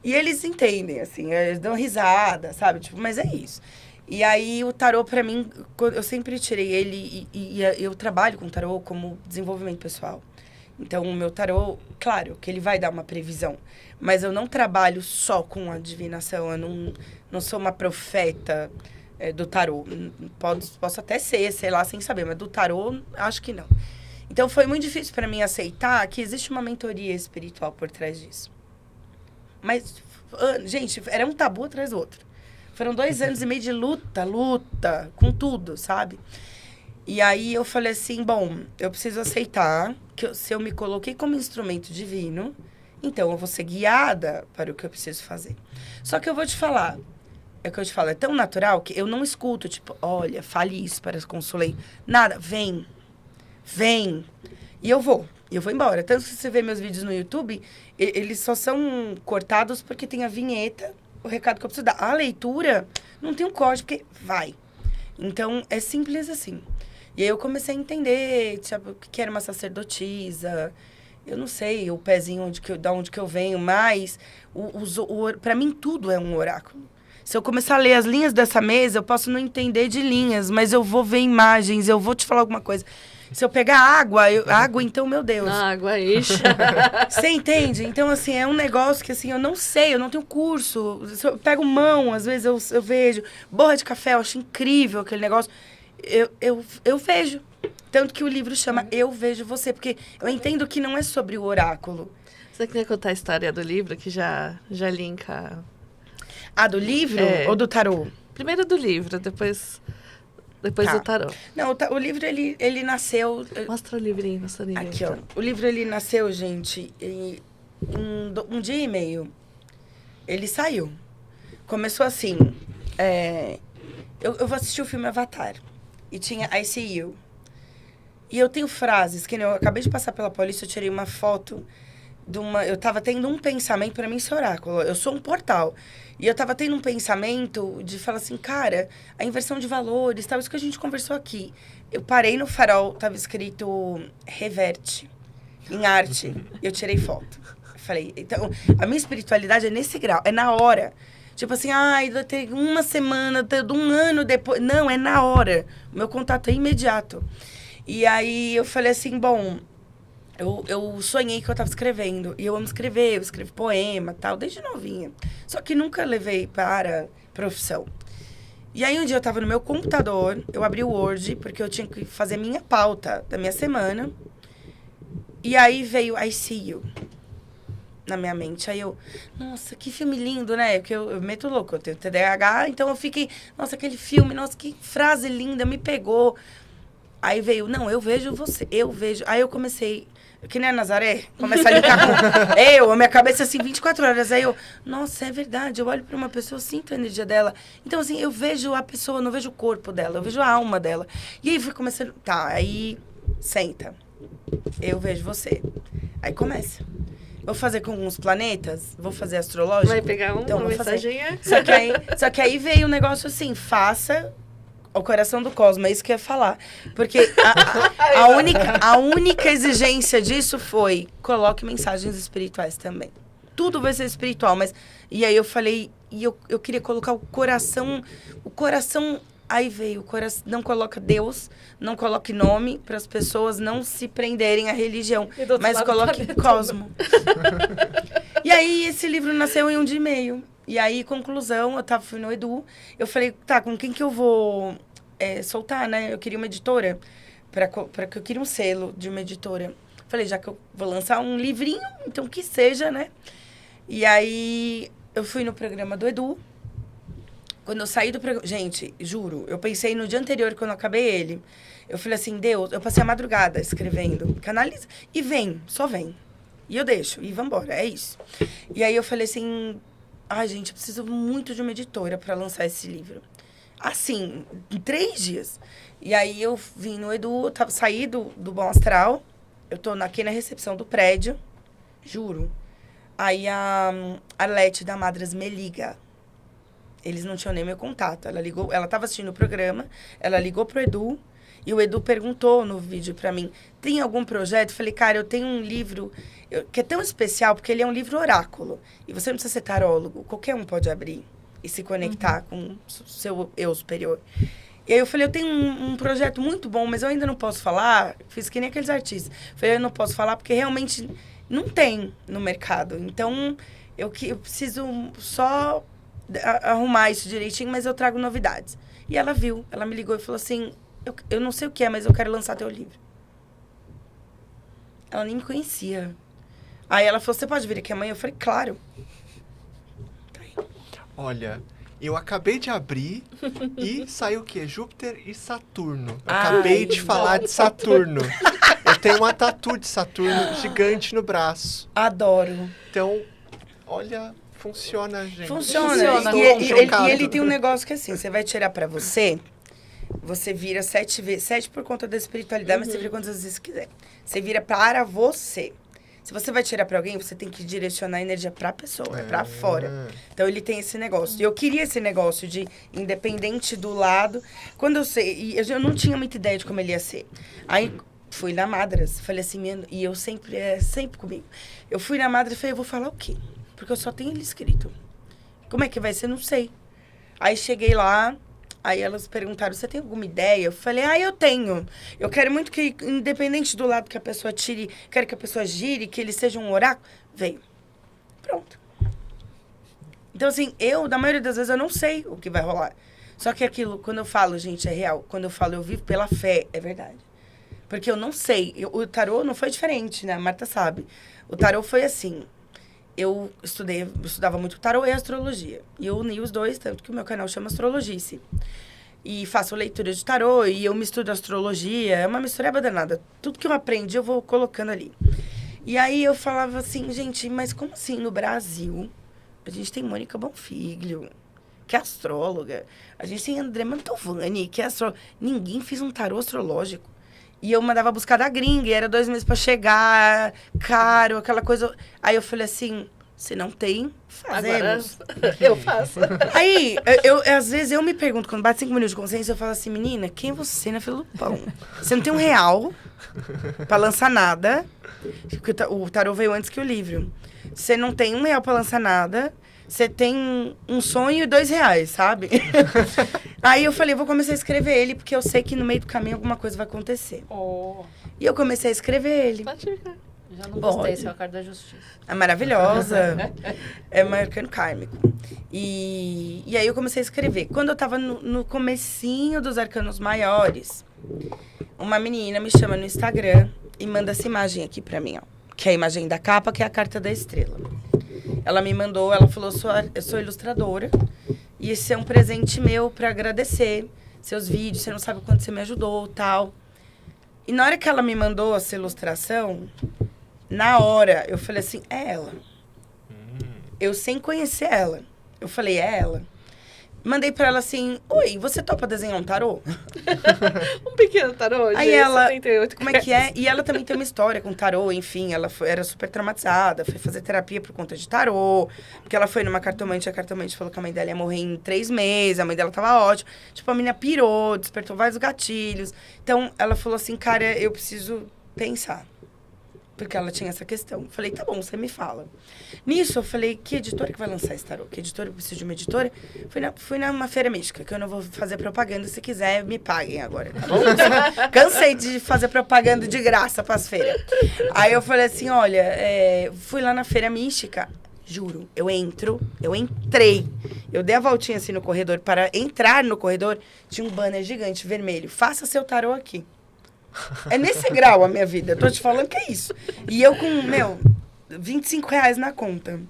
E eles entendem, assim, eles dão risada, sabe? Tipo, mas é isso. E aí, o tarô, pra mim, eu sempre tirei ele e eu trabalho com tarô como desenvolvimento pessoal. Então, o meu tarô, claro, que ele vai dar uma previsão. Mas eu não trabalho só com a divinação, eu não sou uma profeta do tarô. Posso até ser, sei lá, sem saber, mas do tarô, acho que não. Então, foi muito difícil pra mim aceitar que existe uma mentoria espiritual por trás disso. Mas, gente, era um tabu atrás do outro. Foram 2 anos e meio de luta, com tudo, sabe? E aí eu falei assim, bom, eu preciso aceitar que se eu me coloquei como instrumento divino, então eu vou ser guiada para o que eu preciso fazer. Só que eu vou te falar, é o que eu te falo, é tão natural que eu não escuto, tipo, olha, fale isso para consulente. Nada, vem. E eu vou embora. Tanto que você vê meus vídeos no YouTube, eles só são cortados porque tem a vinheta, o recado que eu preciso dar. A leitura não tem um corte, porque vai. Então, é simples assim. E aí eu comecei a entender, tipo, o que era uma sacerdotisa. Eu não sei o pezinho da onde que eu venho, mas pra mim tudo é um oráculo. Se eu começar a ler as linhas dessa mesa, eu posso não entender de linhas, mas eu vou ver imagens, eu vou te falar alguma coisa. Se eu pegar água, então, meu Deus. Água, ixi. Você entende? Então, assim, é um negócio que, assim, eu não sei, eu não tenho curso. Se eu pego mão, às vezes eu vejo. Borra de café, eu acho incrível aquele negócio. Eu vejo. Tanto que o livro chama Eu Vejo Você, porque eu entendo que não é sobre o oráculo. Você queria contar a história do livro, que já linka... Ah, do livro ou do tarô? Primeiro do livro, depois Tá. do tarô. Não, o livro, ele nasceu... Mostra o livrinho. Aqui, ó. O livro, ele nasceu, gente, em um dia e meio. Ele saiu. Começou assim. Eu vou assistir o filme Avatar. E tinha I See You. E eu tenho frases, que eu acabei de passar pela polícia, eu tirei uma foto de uma... Eu tava tendo um pensamento, pra mim, esse oráculo. Eu sou um portal. E eu tava tendo um pensamento de falar assim, cara, a inversão de valores, tal, isso que a gente conversou aqui. Eu parei no farol, tava escrito reverte, em arte. Eu tirei foto. Eu falei, então, a minha espiritualidade é nesse grau, é na hora. Tipo assim, tem uma semana, um ano depois. Não, é na hora. O meu contato é imediato. E aí eu falei assim, bom, eu sonhei que eu tava escrevendo. E eu amo escrever, eu escrevo poema, tal, desde novinha. Só que nunca levei para profissão. E aí um dia eu tava no meu computador, eu abri o Word, porque eu tinha que fazer minha pauta da minha semana. E aí veio I See You na minha mente. Aí eu, nossa, que filme lindo, né? Porque eu meto louco, eu tenho TDAH, então eu fiquei, nossa, aquele filme, nossa, que frase linda, me pegou. Aí veio, não, eu vejo você, eu vejo. Aí eu comecei, que nem a Nazaré, começa a linkar com a minha cabeça assim, 24 horas. Aí eu, nossa, é verdade, eu olho pra uma pessoa, eu sinto a energia dela. Então, assim, eu vejo a pessoa, eu não vejo o corpo dela, eu vejo a alma dela. E aí fui começando, tá, aí senta, eu vejo você. Aí começa. Vou fazer com uns planetas, vou fazer astrológico. Vai pegar uma mensaginha. Só que aí veio um negócio assim, faça o coração do cosmos, é isso que eu ia falar. Porque a única exigência disso foi, coloque mensagens espirituais também. Tudo vai ser espiritual, mas... E aí eu falei, e eu queria colocar o coração, aí veio o coração, não coloca Deus, não coloque nome para as pessoas não se prenderem à religião, mas coloque cosmo. E aí esse livro nasceu em um dia e meio. E aí, conclusão, fui no Edu, eu falei, tá, com quem que eu vou soltar, né? Eu queria uma editora, que eu queria um selo de uma editora. Falei, já que eu vou lançar um livrinho, então que seja, né? E aí, eu fui no programa do Edu. Quando eu saí do programa... Gente, juro, eu pensei no dia anterior, quando eu acabei ele. Eu falei assim, Deus, eu passei a madrugada escrevendo. Canaliza. E vem, só vem. E eu deixo, e vambora, é isso. E aí eu falei assim... Ai, gente, eu preciso muito de uma editora para lançar esse livro. Assim, em 3 dias. E aí eu vim no Edu, saí do Bom Astral. Eu tô aqui na recepção do prédio. Juro. Aí a Lete da Madras me liga. Eles não tinham nem meu contato. Ela ligou, ela tava assistindo o programa, ela ligou pro Edu. E o Edu perguntou no vídeo pra mim, tem algum projeto? Eu falei, cara, eu tenho um livro que é tão especial, porque ele é um livro oráculo. E você não precisa ser tarólogo, qualquer um pode abrir e se conectar com o seu eu superior. E aí eu falei, eu tenho um projeto muito bom, mas eu ainda não posso falar. Fiz que nem aqueles artistas. Eu falei, eu não posso falar porque realmente não tem no mercado. Então, eu preciso só arrumar isso direitinho, mas eu trago novidades. E ela viu, ela me ligou e falou assim... Eu não sei o que é, mas eu quero lançar teu livro. Ela nem me conhecia. Aí ela falou, você pode vir aqui amanhã? Eu falei, claro. Olha, eu acabei de abrir e saiu o quê? Júpiter e Saturno. Eu acabei de falar de Saturno. Eu tenho uma tatu de Saturno gigante no braço. Adoro. Então, olha, funciona, gente. Funciona. E ele tem um negócio que assim, você vai tirar pra você... Você vira 7 vezes, 7 por conta da espiritualidade, mas você vira quantas vezes quiser. Você vira para você. Se você vai tirar para alguém, você tem que direcionar a energia para a pessoa, para fora. Então, ele tem esse negócio. E eu queria esse negócio de independente do lado. Quando eu sei, eu não tinha muita ideia de como ele ia ser. Aí, fui na Madras, falei assim, e eu sempre comigo. Eu fui na Madras e falei, eu vou falar o quê? Porque eu só tenho ele escrito. Como é que vai ser? Não sei. Aí, cheguei lá... Aí elas perguntaram, você tem alguma ideia? Eu falei, eu tenho. Eu quero muito que, independente do lado que a pessoa tire, quero que a pessoa gire, que ele seja um oráculo. Veio. Pronto. Então, assim, da maioria das vezes, eu não sei o que vai rolar. Só que aquilo, quando eu falo, gente, é real. Quando eu falo, eu vivo pela fé, é verdade. Porque eu não sei. O tarô não foi diferente, né? A Marta sabe. O tarô foi assim. Eu estudava muito tarô e astrologia. E eu uni os dois, tanto que o meu canal chama Astrologice. E faço leitura de tarô e eu misturo astrologia. É uma mistureba danada. Tudo que eu aprendi, eu vou colocando ali. E aí eu falava assim, gente, mas como assim no Brasil? A gente tem Mônica Bonfiglio, que é astróloga. A gente tem André Mantovani, que é astróloga. Ninguém fez um tarô astrológico. E eu mandava buscar da gringa, e era 2 meses pra chegar, caro, aquela coisa. Aí eu falei assim, se não tem, fazemos. Agora, eu faço. Aí, às vezes eu me pergunto, quando bate 5 minutos de consciência, eu falo assim, menina, quem é você na fila do pão? Você não tem R$1 pra lançar nada, porque o tarô veio antes que o livro. Você não tem R$1 pra lançar nada, você tem um sonho e R$2, sabe? Aí eu falei, vou começar a escrever ele, porque eu sei que no meio do caminho alguma coisa vai acontecer. E eu comecei a escrever ele. Pode ficar. Já não gostei, esse é o carta da justiça. É maravilhosa. É um arcano kármico. E aí eu comecei a escrever. Quando eu tava no comecinho dos arcanos maiores, uma menina me chama no Instagram e manda essa imagem aqui pra mim, ó. Que é a imagem da capa, que é a carta da estrela. Ela me mandou, ela falou, eu sou ilustradora. E esse é um presente meu pra agradecer seus vídeos. Você não sabe o quanto você me ajudou, tal. E na hora que ela me mandou essa ilustração, na hora, eu falei assim, é ela. Eu sem conhecer ela. Eu falei, é ela. Mandei pra ela assim, oi, você topa desenhar um tarô? Um pequeno tarô, Aí de ela, 78 como é que é? E ela também tem uma história com tarô, enfim, ela era super traumatizada, foi fazer terapia por conta de tarô, porque ela foi numa cartomante, a cartomante falou que a mãe dela ia morrer em 3 meses, a mãe dela tava ótima. Tipo, a menina pirou, despertou vários gatilhos. Então, ela falou assim, cara, eu preciso pensar. Porque ela tinha essa questão. Falei, tá bom, você me fala. Nisso, eu falei, que editora que vai lançar esse tarô? Que editora? Eu preciso de uma editora. Fui numa feira mística, que eu não vou fazer propaganda. Se quiser, me paguem agora, tá bom? Cansei de fazer propaganda de graça pras feiras. Aí eu falei assim, olha, fui lá na feira mística. Juro, eu entrei. Eu dei a voltinha assim no corredor. Para entrar no corredor, tinha um banner gigante, vermelho. Faça seu tarô aqui. É nesse grau a minha vida. Eu tô te falando que é isso. E eu com, R$25 na conta.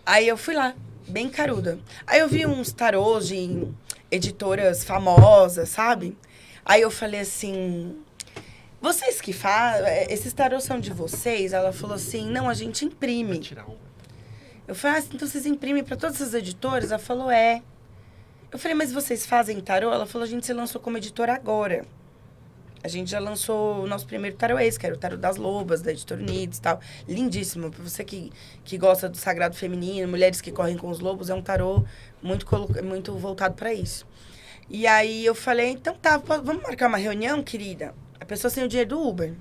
Aí eu fui lá, bem caruda. Aí eu vi uns tarôs de editoras famosas, sabe? Aí eu falei assim, vocês que fazem, esses tarôs são de vocês? Ela falou assim, não, a gente imprime. Eu falei, então vocês imprimem para todas as editoras? Ela falou, é. Eu falei, mas vocês fazem tarô? Ela falou, a gente se lançou como editora agora. A gente já lançou o nosso primeiro taroês, que era o Tarô das Lobas, da Editora Unidos e tal. Lindíssimo. Pra você que gosta do sagrado feminino, mulheres que correm com os lobos, é um tarô muito voltado para isso. E aí eu falei, então tá, vamos marcar uma reunião, querida? A pessoa sem o dinheiro do Uber.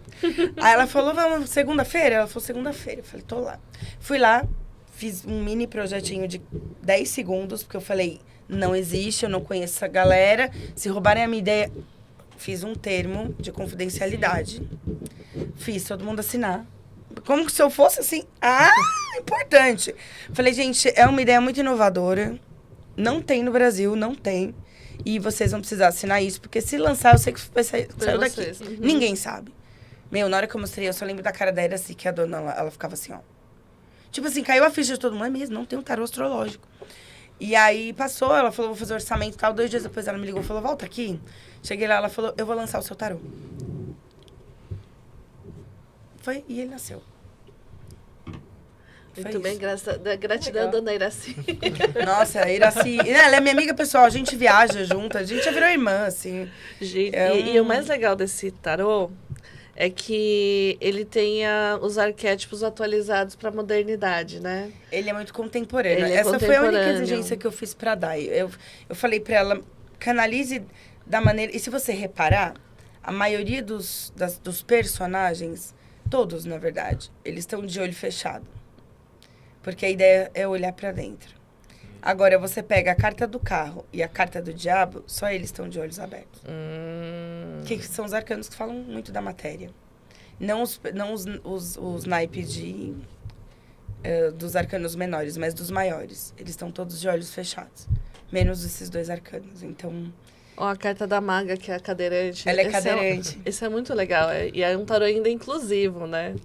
Aí ela falou, vamos, segunda-feira? Ela falou, segunda-feira. Eu falei, tô lá. Fui lá, fiz um mini projetinho de 10 segundos, porque eu falei, não existe, eu não conheço essa galera. Se roubarem a minha ideia... Fiz um termo de confidencialidade. Fiz todo mundo assinar. Como se eu fosse assim, importante. Falei, gente, é uma ideia muito inovadora. Não tem no Brasil, não tem. E vocês vão precisar assinar isso, porque se lançar, eu sei que vai sair daqui. Uhum. Ninguém sabe. Na hora que eu mostrei, eu só lembro da cara da Iraci, que a dona, ela ficava assim, ó. Tipo assim, caiu a ficha de todo mundo. É mesmo, não tem um tarô astrológico. E aí passou, ela falou, vou fazer orçamento e tal. 2 dias depois ela me ligou e falou, volta aqui. Cheguei lá, ela falou, eu vou lançar o seu tarô. Foi, e ele nasceu. Muito bem, gratidão, dona Iraci. Nossa, a Iraci... Ela é minha amiga pessoal, a gente viaja junto, a gente já virou irmã, assim. Gente, e o mais legal desse tarô é que ele tenha os arquétipos atualizados para a modernidade, né? Ele é muito contemporâneo. Essa foi a única exigência que eu fiz para a Dai. Eu falei para ela, canalize da maneira... E se você reparar, a maioria dos personagens, todos, na verdade, eles estão de olho fechado. Porque a ideia é olhar para dentro. Agora, você pega a carta do carro e a carta do diabo, só eles estão de olhos abertos. Que são os arcanos que falam muito da matéria. Não os naipes dos arcanos menores, mas dos maiores. Eles estão todos de olhos fechados. Menos esses 2 arcanos. Então... Ó, a carta da maga, que é a cadeirante. Ela é cadeirante. Esse é muito legal. E é um tarô ainda inclusivo, né?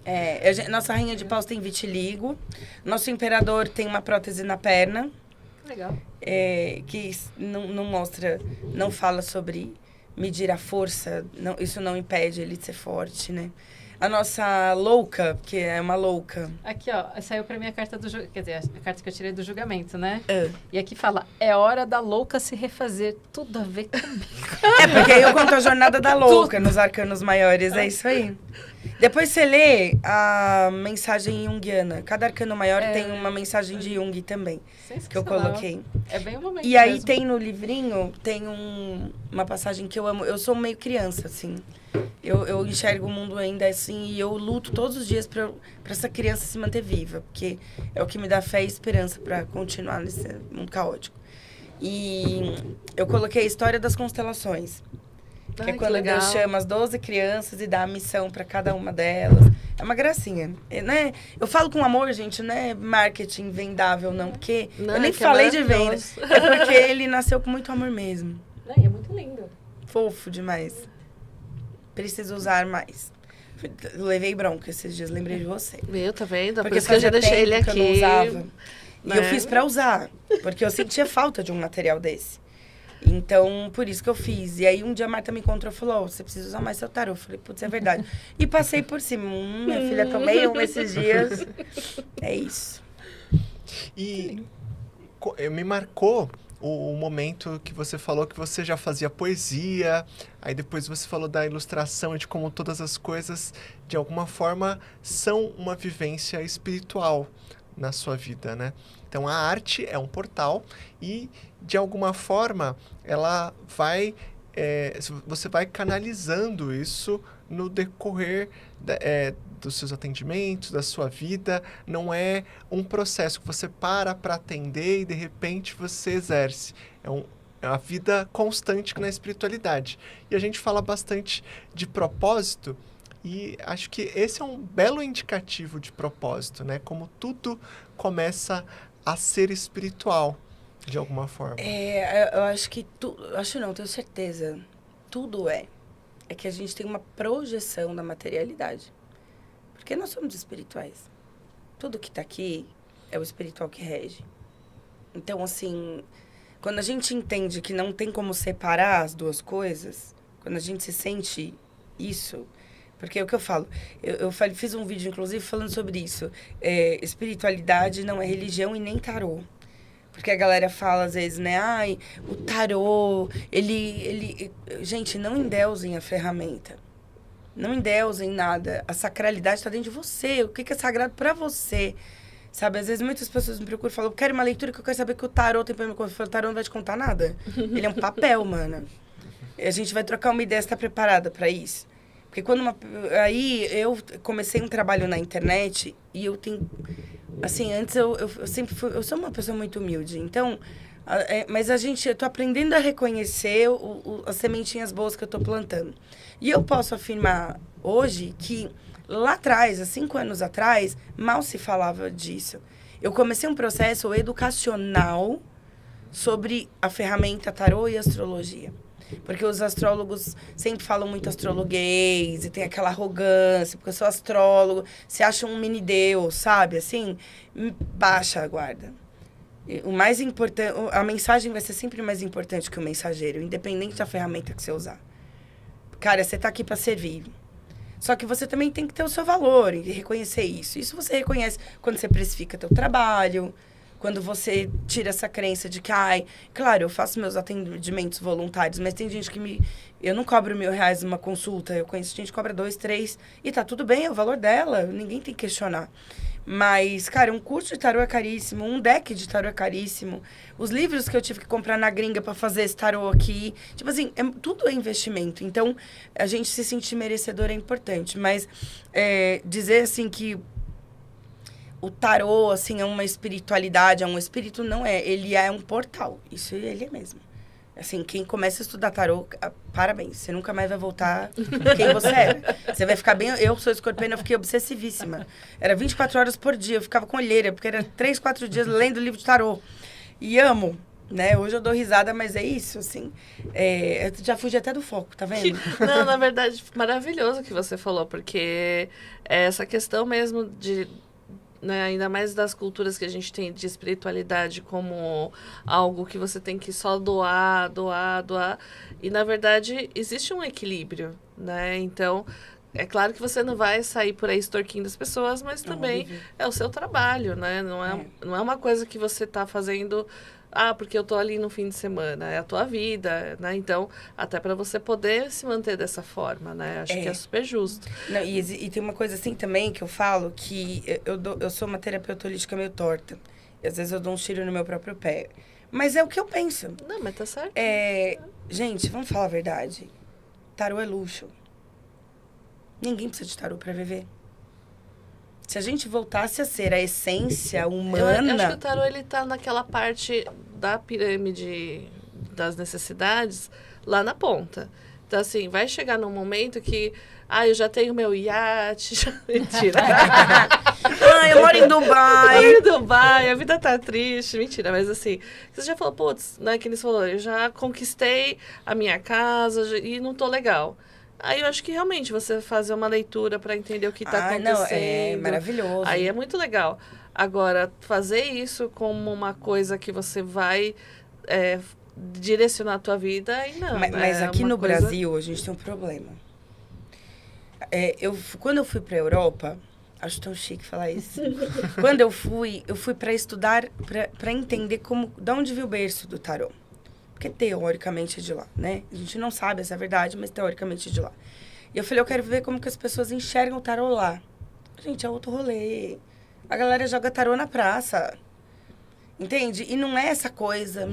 Nossa rainha de paus tem vitiligo. Nosso imperador tem uma prótese na perna. Legal. Que não mostra, não fala sobre medir a força. Isso não impede ele de ser forte, né? A nossa louca, que é uma louca. Aqui, ó, saiu pra mim a carta do julgamento. Quer dizer, a carta que eu tirei do julgamento, né? É. E aqui fala, é hora da louca se refazer. Tudo a ver comigo. Porque aí eu conto a jornada da louca nos arcanos maiores, é isso aí. Depois você lê a mensagem junguiana. Cada arcano maior tem uma mensagem de Jung também, que eu coloquei. É bem o momento E aí mesmo. tem no livrinho, tem uma passagem que eu amo. Eu sou meio criança, assim. Eu enxergo o mundo ainda assim e eu luto todos os dias pra essa criança se manter viva. Porque é o que me dá fé e esperança pra continuar nesse mundo caótico. E eu coloquei a história das constelações. Que é quando Deus chama as 12 crianças e dá a missão pra cada uma delas. É uma gracinha, né? Eu falo com amor, gente, não é marketing vendável, não. Porque eu nem falei de venda. É porque ele nasceu com muito amor mesmo. E é muito lindo. Fofo demais. Preciso usar mais. Eu levei bronca esses dias, lembrei de você. Meu, tá vendo? Porque por isso que eu já deixei ele aqui. Eu não usava. E Né? eu fiz pra usar, porque eu sentia falta de um material desse. Então, por isso que eu fiz. E aí, um dia a Marta me encontrou e falou, você precisa usar mais seu tarô. Eu falei, putz, é verdade. E passei por cima. Minha filha, tomei um esses dias. É isso. E me marcou o momento que você falou que você já fazia poesia, aí depois você falou da ilustração e de como todas as coisas, de alguma forma, são uma vivência espiritual na sua vida, né? Então, a arte é um portal e, de alguma forma, ela vai... você vai canalizando isso no decorrer dos seus atendimentos, da sua vida. Não é um processo que você para atender e, de repente, você exerce. É uma vida constante na espiritualidade. E a gente fala bastante de propósito e acho que esse é um belo indicativo de propósito, né? Como tudo começa a ser espiritual, de alguma forma. Eu acho que acho não, tenho certeza. Tudo é que a gente tem uma projeção da materialidade. Porque nós somos espirituais. Tudo que está aqui é o espiritual que rege. Então, assim, quando a gente entende que não tem como separar as duas coisas, quando a gente se sente isso... Porque é o que eu falo. Eu fiz um vídeo, inclusive, falando sobre isso. Espiritualidade não é religião e nem tarô. Porque a galera fala, às vezes, né? Ai, o tarô, Gente, não endeusem a ferramenta. Não endeusem nada. A sacralidade está dentro de você. O que é sagrado para você? Sabe? Às vezes, muitas pessoas me procuram e falam, eu quero uma leitura que eu quero saber que o tarô tem pra me contar. O tarô não vai te contar nada. Ele é um papel, mano. A gente vai trocar uma ideia, você tá preparada para isso? Porque aí eu comecei um trabalho na internet e eu tenho... Assim, antes eu sempre fui... Eu sou uma pessoa muito humilde, então... Mas eu tô aprendendo a reconhecer as sementinhas boas que eu tô plantando. E eu posso afirmar hoje que lá atrás, há 5 anos atrás, mal se falava disso. Eu comecei um processo educacional sobre a ferramenta tarô e astrologia. Porque os astrólogos sempre falam muito astrologuês e tem aquela arrogância, porque eu sou astrólogo, se acha um mini-deus, sabe? Assim, baixa a guarda. O mais importante, a mensagem vai ser sempre mais importante que o mensageiro, independente da ferramenta que você usar. Cara, você tá aqui para servir. Só que você também tem que ter o seu valor e reconhecer isso. Isso você reconhece quando você precifica teu trabalho, quando você tira essa crença de que, claro, eu faço meus atendimentos voluntários, mas tem gente que eu não cobro R$1.000 numa consulta, eu conheço gente que cobra 2, 3, e tá tudo bem, é o valor dela, ninguém tem que questionar. Mas, cara, um curso de tarô é caríssimo, um deck de tarô é caríssimo, os livros que eu tive que comprar na gringa pra fazer esse tarô aqui, tipo assim, tudo é investimento. Então, a gente se sentir merecedor é importante, mas dizer assim que o tarô, assim, é uma espiritualidade, é um espírito, não é. Ele é um portal. Isso ele é mesmo. Assim, quem começa a estudar tarô, parabéns. Você nunca mais vai voltar quem você era. Você vai ficar bem... Eu sou escorpiana, eu fiquei obsessivíssima. Era 24 horas por dia, eu ficava com olheira, porque era 3, 4 dias lendo livro de tarô. E amo, né? Hoje eu dou risada, mas é isso, assim. Eu já fugi até do foco, tá vendo? Não, na verdade, maravilhoso o que você falou, porque essa questão mesmo de... Né, ainda mais das culturas que a gente tem de espiritualidade como algo que você tem que só doar. E, na verdade, existe um equilíbrio, né? Então, é claro que você não vai sair por aí extorquindo as pessoas, mas também é o seu trabalho, né? Não é uma coisa que você está fazendo... porque eu tô ali no fim de semana, é a tua vida, né? Então, até para você poder se manter dessa forma, né? Acho que é super justo. Não, e tem uma coisa assim também que eu falo, que eu sou uma terapeuta holística meio torta. E às vezes eu dou um tiro no meu próprio pé. Mas é o que eu penso. Não, mas tá certo. Gente, vamos falar a verdade. Tarô é luxo. Ninguém precisa de tarô para viver. Se a gente voltasse a ser a essência humana... Eu acho que o tarô, ele tá naquela parte da pirâmide das necessidades, lá na ponta. Então, assim, vai chegar num momento que... eu já tenho meu iate... Mentira. Eu moro em Dubai. Eu moro em Dubai, a vida tá triste. Mentira, mas assim... Você já falou, putz, né, que eles falaram, eu já conquistei a minha casa e não tô legal. Aí eu acho que realmente você fazer uma leitura para entender o que está acontecendo. Não, é maravilhoso. Aí é muito legal. Agora, fazer isso como uma coisa que você vai direcionar a tua vida, aí não. Mas aqui no Brasil, a gente tem um problema. Quando eu fui para a Europa, acho tão chique falar isso. Quando eu fui para estudar, para entender de onde veio o berço do tarô. Porque teoricamente é de lá, né? A gente não sabe essa verdade, mas teoricamente é de lá. E eu falei, eu quero ver como que as pessoas enxergam o tarô lá. Gente, é outro rolê. A galera joga tarô na praça. Entende? E não é essa coisa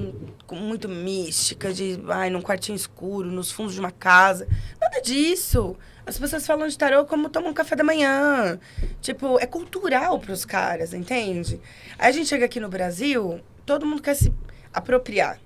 muito mística de, num quartinho escuro, nos fundos de uma casa. Nada disso. As pessoas falam de tarô como tomam um café da manhã. Tipo, é cultural pros caras, entende? Aí a gente chega aqui no Brasil, todo mundo quer se apropriar.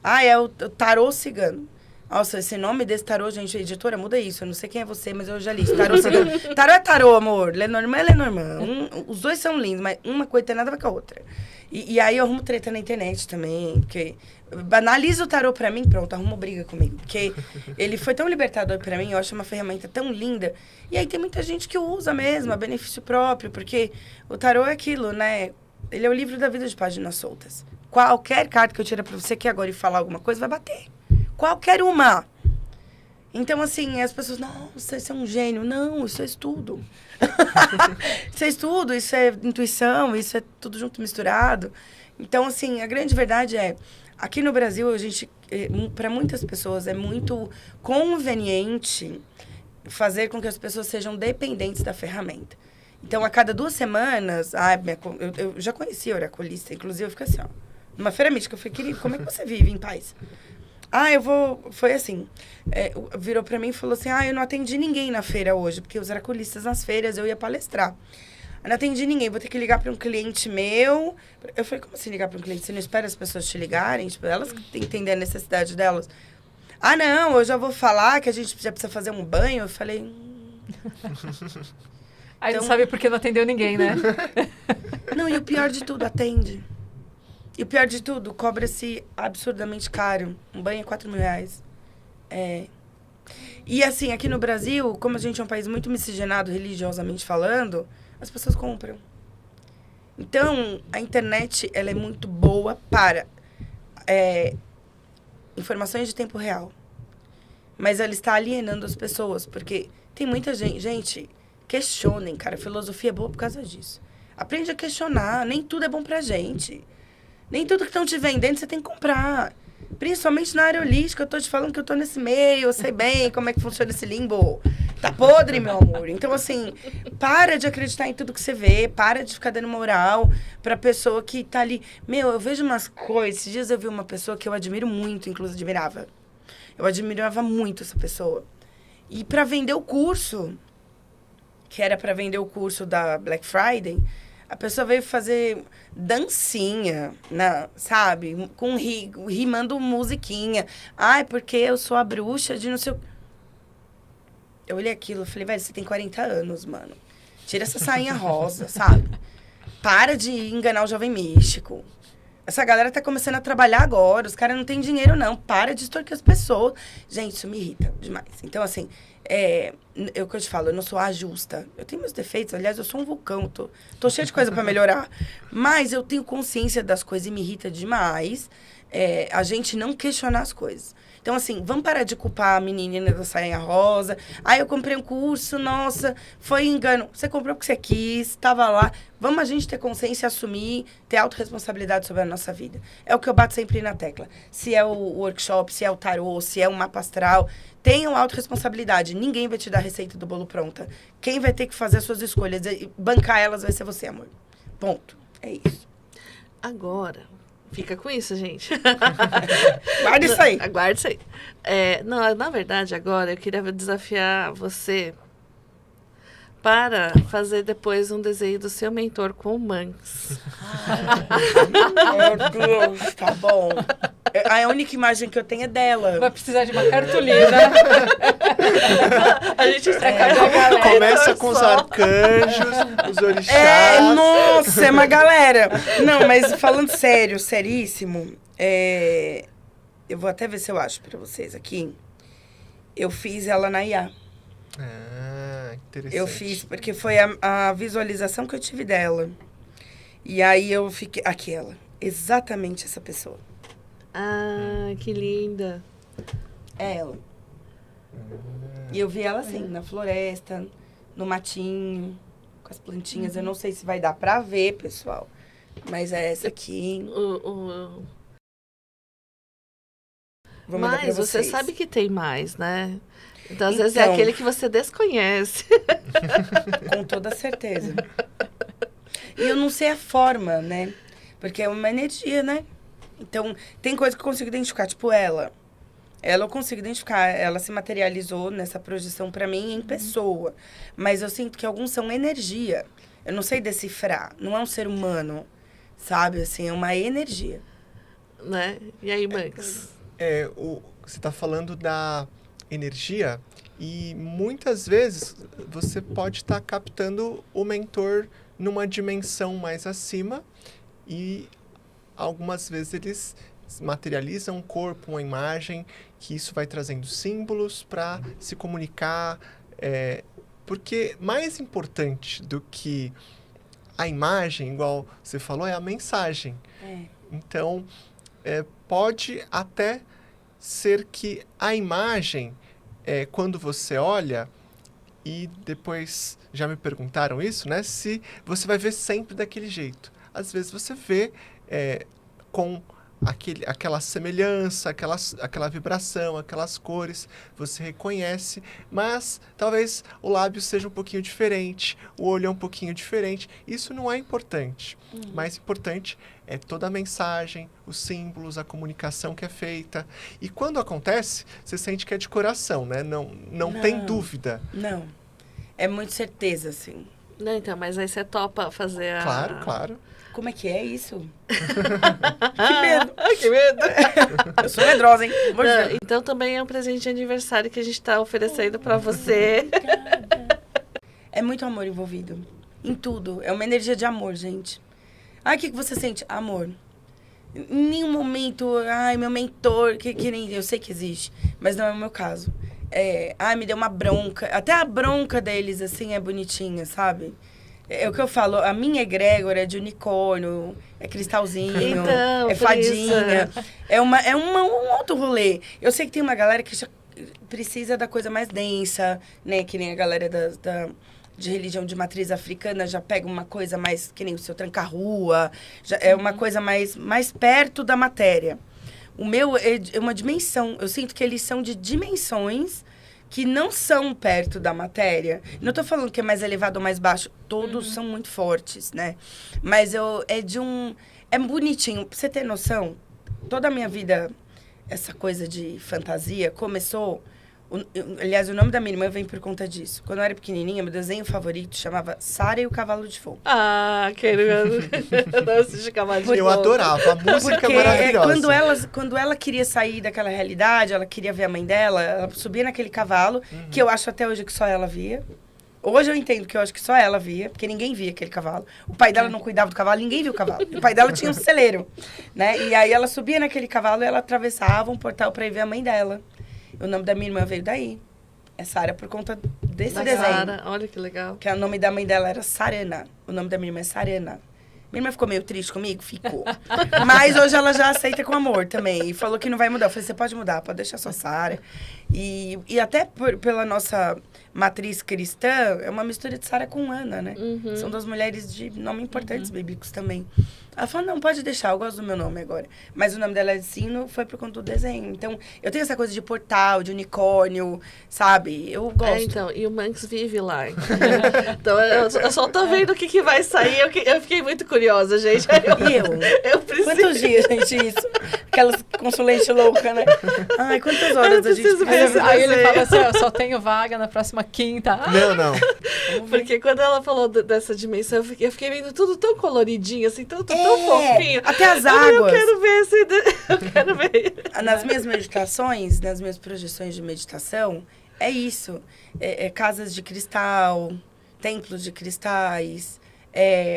É o tarô cigano. Nossa, esse nome desse tarô, gente, editora, muda isso. Eu não sei quem é você, mas eu já li. Tarô cigano. Tarô é tarô, amor. Lenormand é Lenormand. Os dois são lindos, mas uma coisa tem nada a ver com a outra. E aí eu arrumo treta na internet também, porque... Banaliza o tarô pra mim, pronto, arrumo briga comigo. Porque ele foi tão libertador pra mim, eu acho uma ferramenta tão linda. E aí tem muita gente que usa mesmo, a benefício próprio, porque o tarô é aquilo, né? Ele é o livro da vida de páginas soltas. Qualquer carta que eu tirar pra você aqui agora e falar alguma coisa, vai bater. Qualquer uma. Então, assim, as pessoas... Nossa, isso é um gênio. Não, isso é estudo. Isso é estudo, isso é intuição, isso é tudo junto, misturado. Então, assim, a grande verdade é... Aqui no Brasil, a gente... Para muitas pessoas, é muito conveniente fazer com que as pessoas sejam dependentes da ferramenta. Então, a cada 2 semanas... eu já conheci a oraculista, inclusive eu fico assim, ó. Numa feira mística, eu falei, querido, como é que você vive em paz? Foi assim, virou pra mim e falou assim, eu não atendi ninguém na feira hoje, porque os oraculistas nas feiras eu ia palestrar. Eu não atendi ninguém, vou ter que ligar pra um cliente meu. Eu falei, como assim ligar pra um cliente? Você não espera as pessoas te ligarem? Tipo, elas que têm que entender a necessidade delas. Não, eu já vou falar que a gente já precisa fazer um banho. Eu falei... Aí então, não sabe por que não atendeu ninguém, né? Não, e o pior de tudo, atende. E o pior de tudo, cobra-se absurdamente caro. Um banho é R$4.000. E assim, aqui no Brasil, como a gente é um país muito miscigenado, religiosamente falando, as pessoas compram. Então, a internet, ela é muito boa para informações de tempo real. Mas ela está alienando as pessoas, porque tem muita gente... Gente, questionem, cara. A filosofia é boa por causa disso. Aprende a questionar. Nem tudo é bom pra gente. Nem tudo que estão te vendendo você tem que comprar. Principalmente na área holística. Eu tô te falando que eu tô nesse meio, eu sei bem como é que funciona esse limbo. Tá podre, meu amor. Então, assim, para de acreditar em tudo que você vê. Para de ficar dando moral pra pessoa que tá ali. Eu vejo umas coisas. Esses dias eu vi uma pessoa que eu admiro muito, inclusive admirava. Eu admirava muito essa pessoa. E pra vender o curso, que era pra vender o curso da Black Friday, A pessoa veio fazer dancinha, sabe? Rimando musiquinha. Ai, porque eu sou a bruxa de não sei o... Eu olhei aquilo e falei, velho, você tem 40 anos, mano. Tira essa sainha rosa, sabe? Para de enganar o jovem místico. Essa galera tá começando a trabalhar agora. Os caras não têm dinheiro, não. Para de extorquir as pessoas. Gente, isso me irrita demais. Então, assim, é o que eu te falo, eu não sou a justa. Eu tenho meus defeitos. Aliás, eu sou um vulcão. Tô cheia de coisa pra melhorar. Mas eu tenho consciência das coisas e me irrita demais a gente não questionar as coisas. Então, assim, vamos parar de culpar a menina da sainha rosa. Eu comprei um curso, nossa, foi engano. Você comprou porque você quis, estava lá. Vamos a gente ter consciência, assumir, ter autorresponsabilidade sobre a nossa vida. É o que eu bato sempre na tecla. Se é o workshop, se é o tarô, se é o mapa astral, tenham autorresponsabilidade. Ninguém vai te dar a receita do bolo pronta. Quem vai ter que fazer as suas escolhas e bancar elas vai ser você, amor. Ponto. É isso. Agora... Fica com isso, gente. Guarda isso aí. Aguarde isso aí. Não, na verdade, agora eu queria desafiar você para fazer depois um desenho do seu mentor com o Manx. Meu Deus, tá bom. A única imagem que eu tenho é dela. Vai precisar de uma cartolina. A gente entrega a galera. Começa com os arcanjos, os orixás. Nossa, é uma galera. Não, mas falando sério, seríssimo, eu vou até ver se eu acho pra vocês aqui. Eu fiz ela na IA. Interessante. Eu fiz, porque foi a visualização que eu tive dela. E aí eu fiquei... Aquela. Exatamente essa pessoa. Que linda. É ela. E eu vi ela assim, na floresta, no matinho, com as plantinhas. Eu não sei se vai dar pra ver, pessoal. Mas é essa aqui. Vou mandar pra Mas você vocês. sabe que tem mais, né? Então, às vezes é aquele que você desconhece. Com toda certeza. E eu não sei a forma, né? Porque é uma energia, né? Então, tem coisa que eu consigo identificar. Tipo, ela eu consigo identificar. Ela se materializou nessa projeção pra mim em pessoa. Mas eu sinto que alguns são energia. Eu não sei decifrar. Não é um ser humano, sabe? Assim, é uma energia. Né? E aí, Max? Você está falando da energia e muitas vezes você pode estar captando o mentor numa dimensão mais acima e algumas vezes eles materializam um corpo, uma imagem, que isso vai trazendo símbolos para se comunicar, porque mais importante do que a imagem, igual você falou, é a mensagem. Então, pode até ser que a imagem, quando você olha, e depois já me perguntaram isso, né? Se você vai ver sempre daquele jeito. Às vezes você vê com aquela semelhança, aquela vibração, aquelas cores, você reconhece, mas talvez o lábio seja um pouquinho diferente, o olho é um pouquinho diferente. Isso não é importante. Mais importante é toda a mensagem, os símbolos, a comunicação que é feita. E quando acontece, você sente que é de coração, né? Não tem dúvida. Não. É muito certeza, assim. Não, então, mas aí você topa fazer a... Claro. Como é que é isso? Que medo. Que medo. Eu sou medrosa, hein? Não, então também é um presente de aniversário que a gente tá oferecendo pra você. É muito amor envolvido. Em tudo. É uma energia de amor, gente. O que você sente? Amor. Em nenhum momento, meu mentor, que nem eu sei que existe, mas não é o meu caso. Me deu uma bronca. Até a bronca deles, assim, é bonitinha, sabe? É o que eu falo, a minha egrégora é de unicórnio, é cristalzinho, então, é fadinha. É um outro rolê. Eu sei que tem uma galera que já precisa da coisa mais densa, né? Que nem a galera de religião de matriz africana já pega uma coisa mais, que nem o seu tranca-rua, é uma coisa mais perto da matéria. O meu é uma dimensão, eu sinto que eles são de dimensões que não são perto da matéria. Não estou falando que é mais elevado ou mais baixo, todos são muito fortes, né? Mas é bonitinho, pra você ter noção, toda a minha vida, essa coisa de fantasia começou Aliás, o nome da minha irmã vem por conta disso. Quando eu era pequenininha, meu desenho favorito chamava Sara e o Cavalo de Fogo. Ah, querido. Não assisti Cavalo de Fogo. Eu adorava, a música é maravilhosa. Quando ela queria sair daquela realidade, ela queria ver a mãe dela, ela subia naquele cavalo, que eu acho até hoje que só ela via. Hoje eu entendo que eu acho que só ela via, porque ninguém via aquele cavalo. O pai dela não cuidava do cavalo, ninguém via o cavalo. O pai dela tinha um celeiro, né? E aí ela subia naquele cavalo e ela atravessava um portal pra ir ver a mãe dela. O nome da minha irmã veio daí. É Sara por conta desse desenho. Sara, olha que legal. Que o nome da mãe dela era Sarana. O nome da minha irmã é Sarana. Minha irmã ficou meio triste comigo? Ficou. Mas hoje ela já aceita com amor também. E falou que não vai mudar. Eu falei, você pode mudar, pode deixar só Sara. E até pela nossa matriz cristã, é uma mistura de Sara com Ana, né? São duas mulheres de nome importantes bíblicos também. Ela falou, não, pode deixar, eu gosto do meu nome agora. Mas o nome dela é Sino, foi por conta do desenho. Então, eu tenho essa coisa de portal, de unicórnio, sabe? Eu gosto. Então, e o Manx vive lá. Então, eu só tô vendo o que vai sair. Eu fiquei muito curiosa, gente. Eu preciso. Quantos dias, gente, isso? Aquelas consulentes loucas, né? Ai, quantas horas a gente precisa? Aí ele fala assim, eu só tenho vaga na próxima quinta. Não. Porque quando ela falou dessa dimensão, eu fiquei vendo tudo tão coloridinho, assim, tão fofinho. Até as águas. Eu quero ver esse... Eu quero ver. Nas minhas meditações, nas minhas projeções de meditação, é isso. Casas de cristal, templos de cristais,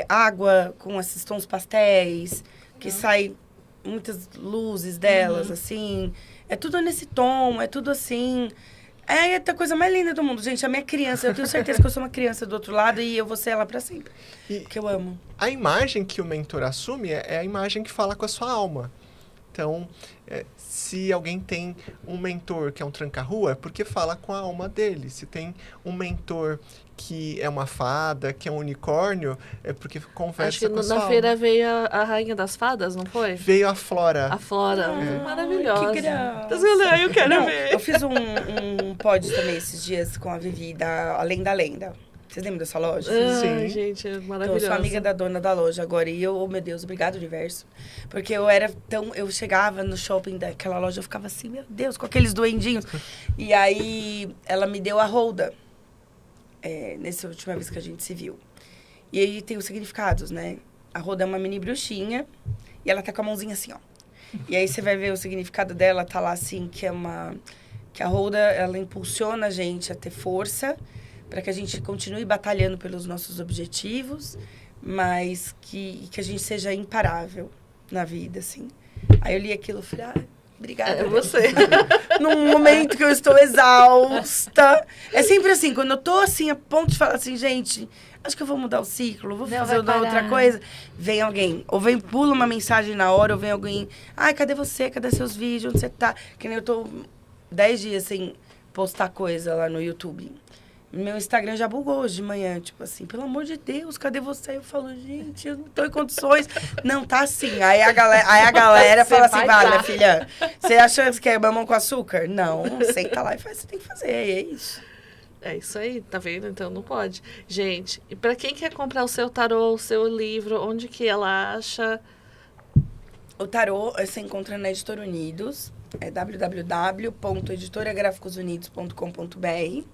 água com esses tons pastéis, que sai muitas luzes delas, assim. É tudo nesse tom, é tudo assim... É a coisa mais linda do mundo, gente. A minha criança, eu tenho certeza que eu sou uma criança do outro lado e eu vou ser ela pra sempre. Que eu amo. A imagem que o mentor assume é a imagem que fala com a sua alma. Então, se alguém tem um mentor que é um tranca-rua, é porque fala com a alma dele. Se tem um mentor que é uma fada, que é um unicórnio, é porque conversa com a sua alma. Na feira veio a rainha das fadas, não foi? Veio a Flora. A Flora, maravilhosa. Que graça. Eu quero ver. Eu fiz um pod também esses dias com a Vivi, Além da Lenda. Vocês lembram dessa loja? Sim. Gente, é maravilhosa. Eu sou amiga da dona da loja agora. E eu, oh meu Deus, obrigado, universo. Porque eu chegava no shopping daquela loja, eu ficava assim, meu Deus, com aqueles duendinhos. E aí, ela me deu a Holda. Nessa última vez que a gente se viu. E aí tem os significados, né? A Holda é uma mini bruxinha. E ela tá com a mãozinha assim, ó. E aí você vai ver o significado dela, tá lá assim, que a Holda, ela impulsiona a gente a ter força, para que a gente continue batalhando pelos nossos objetivos, mas que a gente seja imparável na vida, assim. Aí eu li aquilo e falei, obrigada. É você. Num momento que eu estou exausta. É sempre assim, quando eu tô assim, a ponto de falar assim, gente, acho que eu vou mudar o ciclo, vou fazer outra coisa. Vem alguém, ou pula uma mensagem na hora, ou vem alguém, cadê você? Cadê seus vídeos? Onde você tá? Que nem eu tô 10 dias sem postar coisa lá no YouTube. Meu Instagram já bugou hoje de manhã, tipo assim, pelo amor de Deus, cadê você? Eu falo, gente, eu não tô em condições. Não, tá assim. Aí a galera fala assim, minha filha, você acha que é mamão com açúcar? Não, senta lá e faz o que você tem que fazer, é isso. É isso aí, tá vendo? Então não pode. Gente, e pra quem quer comprar o seu tarô, o seu livro, onde que ela acha? O tarô você encontra na Editora Unidos, é www.editoragraficosunidos.com.br.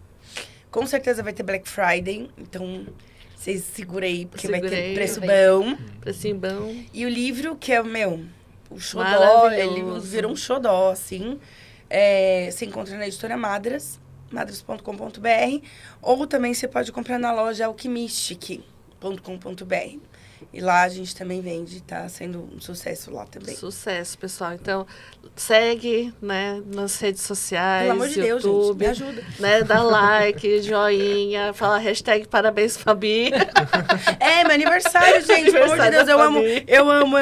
Com certeza vai ter Black Friday, então vocês segurem aí, porque vai ter preço bom. Precinho bom. E o livro, que é, o xodó, ele virou um xodó, assim. Você encontra na Editora Madras, madras.com.br, ou também você pode comprar na loja alquimistic.com.br. E lá a gente também vende, tá sendo um sucesso lá também. Sucesso, pessoal. Então, segue, né, nas redes sociais, pelo amor de Deus, YouTube, gente, me ajuda. Né, dá like, joinha, fala hashtag parabéns, Fabi. Meu aniversário, gente, pelo amor de Deus, eu amo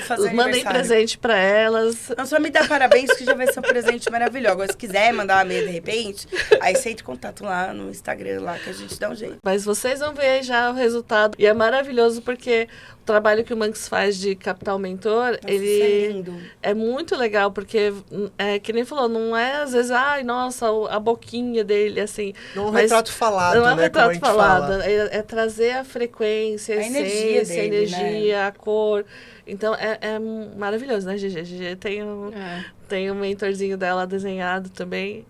fazer Mandem aniversário. presente pra elas. Não, só me dá parabéns, que já vai ser um presente maravilhoso. Agora, se quiser mandar uma meia de repente, aí você entra em contato lá no Instagram, lá que a gente dá um jeito. Mas vocês vão ver já o resultado. E é maravilhoso porque o trabalho que o Manx faz de Capital Mentor, Nossa, isso é lindo. É muito legal, porque, que nem falou, não é às vezes, nossa, a boquinha dele, assim. Não é um retrato falado, não é um né? retrato falado. Fala. É trazer a frequência, a energia essência, dele, a energia, né? a cor. Então, é maravilhoso, né, Gigi? A Gigi tem um mentorzinho dela desenhado também.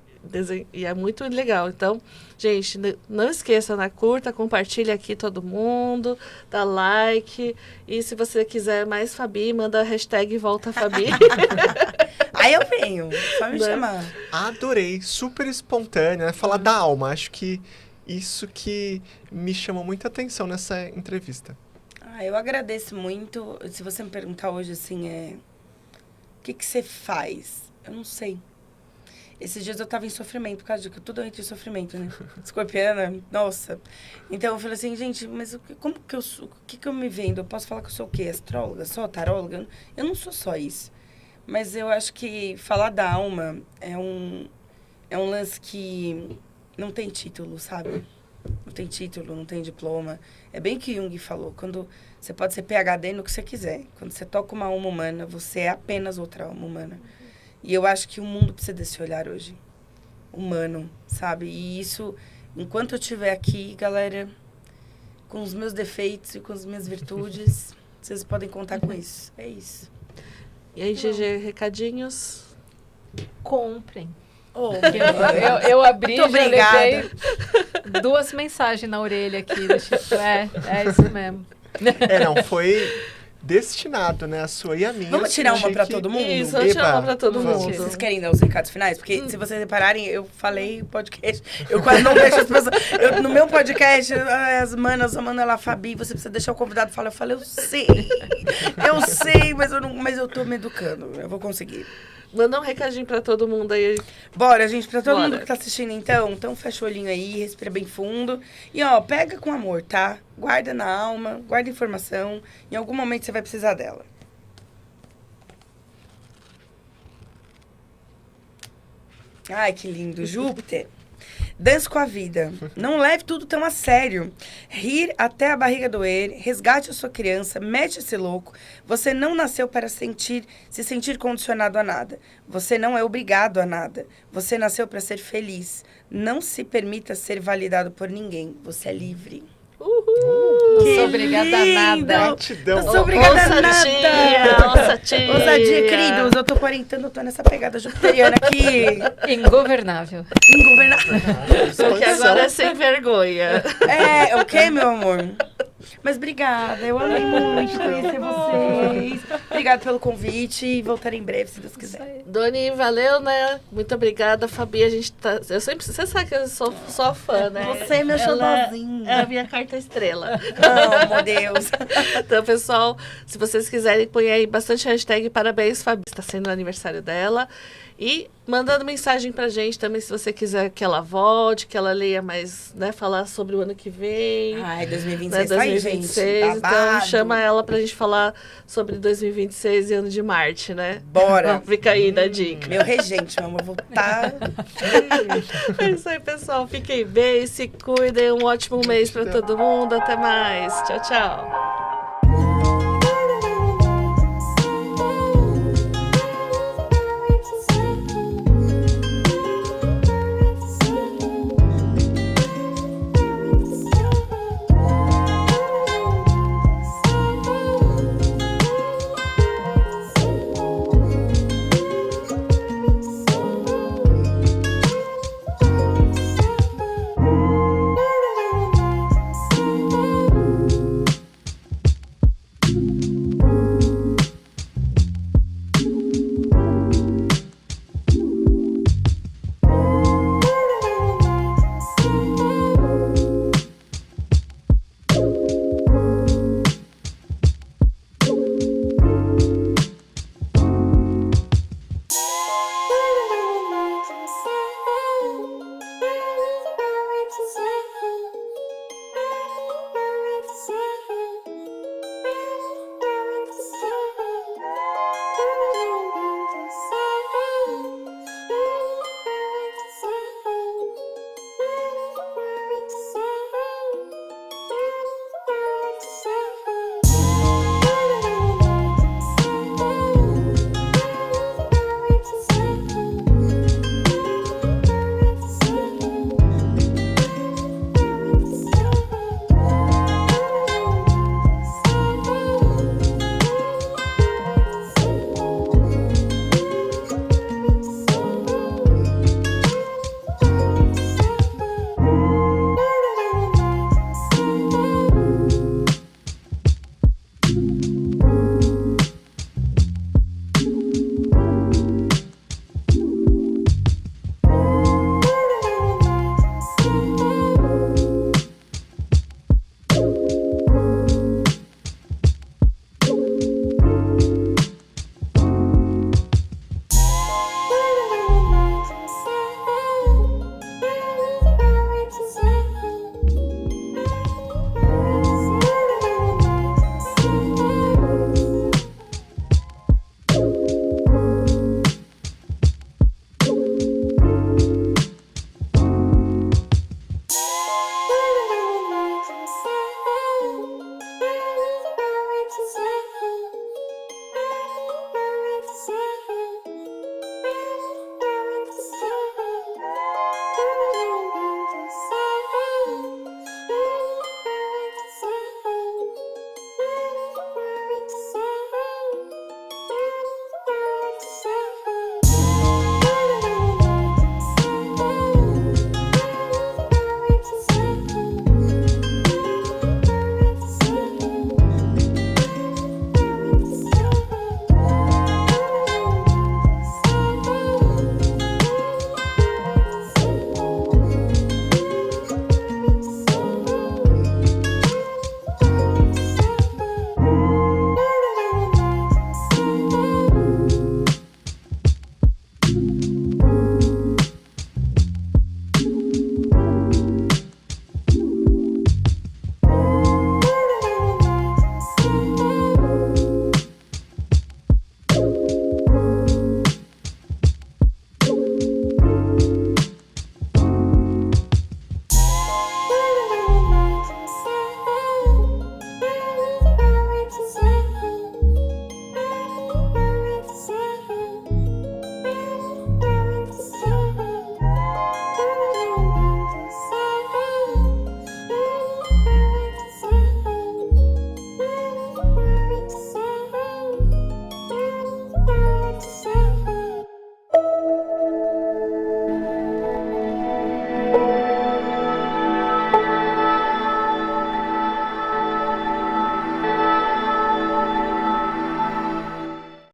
E é muito legal. Então, gente, não esqueça, na curta, compartilha aqui todo mundo, dá like. E se você quiser mais Fabi, manda a hashtag Volta Fabi. Aí eu venho, só me chamar. Adorei, super espontânea, né? Falar da alma. Acho que isso que me chamou muita atenção nessa entrevista. Eu agradeço muito. Se você me perguntar hoje, assim, o que você faz? Eu não sei. Esses dias eu tava em sofrimento, por causa de que tudo entra em sofrimento, né? Escorpiana, nossa. Então eu falei assim, gente, mas como que eu sou? O que eu me vendo? Eu posso falar que eu sou o quê? Astróloga? Sou taróloga? Eu não sou só isso. Mas eu acho que falar da alma é um lance que não tem título, sabe? Não tem título, não tem diploma. É bem o que Jung falou. Quando você pode ser PhD no que você quiser. Quando você toca uma alma humana, você é apenas outra alma humana. E eu acho que o mundo precisa desse olhar hoje. Humano, sabe? E isso, enquanto eu estiver aqui, galera, com os meus defeitos e com as minhas virtudes, vocês podem contar com isso. É isso. E aí, GG, recadinhos? Comprem. Oh, Eu abri e já obrigada. levei 2 mensagens na orelha aqui. Do tipo, é isso mesmo. Não, foi destinado, né? A sua e a minha. Vamos tirar uma pra todo mundo? Isso, vamos tirar uma pra todo vamos. mundo. Vocês querem dar os recados finais? Porque se vocês repararem, eu falei podcast. Eu quase não deixo as pessoas... no meu podcast, as manas, a Mano, ela, a Fabi, você precisa deixar o convidado falar. Eu falei, eu sei, mas eu tô me educando. Eu vou conseguir. Manda um recadinho pra todo mundo aí. Bora, gente, pra todo Bora. mundo que tá assistindo, então fecha o olhinho aí, respira bem fundo. E, ó, pega com amor, tá? Guarda na alma, guarda informação. Em algum momento você vai precisar dela. Ai, que lindo. Júpiter. Dance com a vida. Não leve tudo tão a sério. Rir até a barriga doer. Resgate a sua criança. Mete esse louco. Você não nasceu para se sentir condicionado a nada. Você não é obrigado a nada. Você nasceu para ser feliz. Não se permita ser validado por ninguém. Você é livre. Não Que sou obrigada a nada. Gratidão. Não sou obrigada a nada. Ousadia. Ousadia, queridos. Eu tô quarentando, eu tô nessa pegada jupiteriana aqui. Ingovernável. Ingovernável. Porque agora é sem vergonha. O quê, meu amor? Mas obrigada, eu amei muito conhecer vocês. Obrigada pelo convite e voltarei em breve, se Deus quiser. Doni, valeu, né? Muito obrigada, Fabi. A gente tá... Você sabe que eu sou fã, né? Você é meu xodózinho. É a minha carta estrela. Oh, meu Deus. Então, pessoal, se vocês quiserem, põe aí bastante hashtag parabéns, Fabi. Está sendo o aniversário dela. E mandando mensagem pra gente também, se você quiser que ela volte, que ela leia mais, né? Falar sobre o ano que vem. Ai, 2026 né, tá aí, 2026. gente. Então, Babado. chama ela pra gente falar sobre 2026 e ano de Marte, né? Bora. Fica aí da dica. Meu regente, meu amor, vou estar... É isso aí, pessoal. Fiquem bem, se cuidem. Um ótimo mês pra todo mundo. Até mais. Tchau, tchau.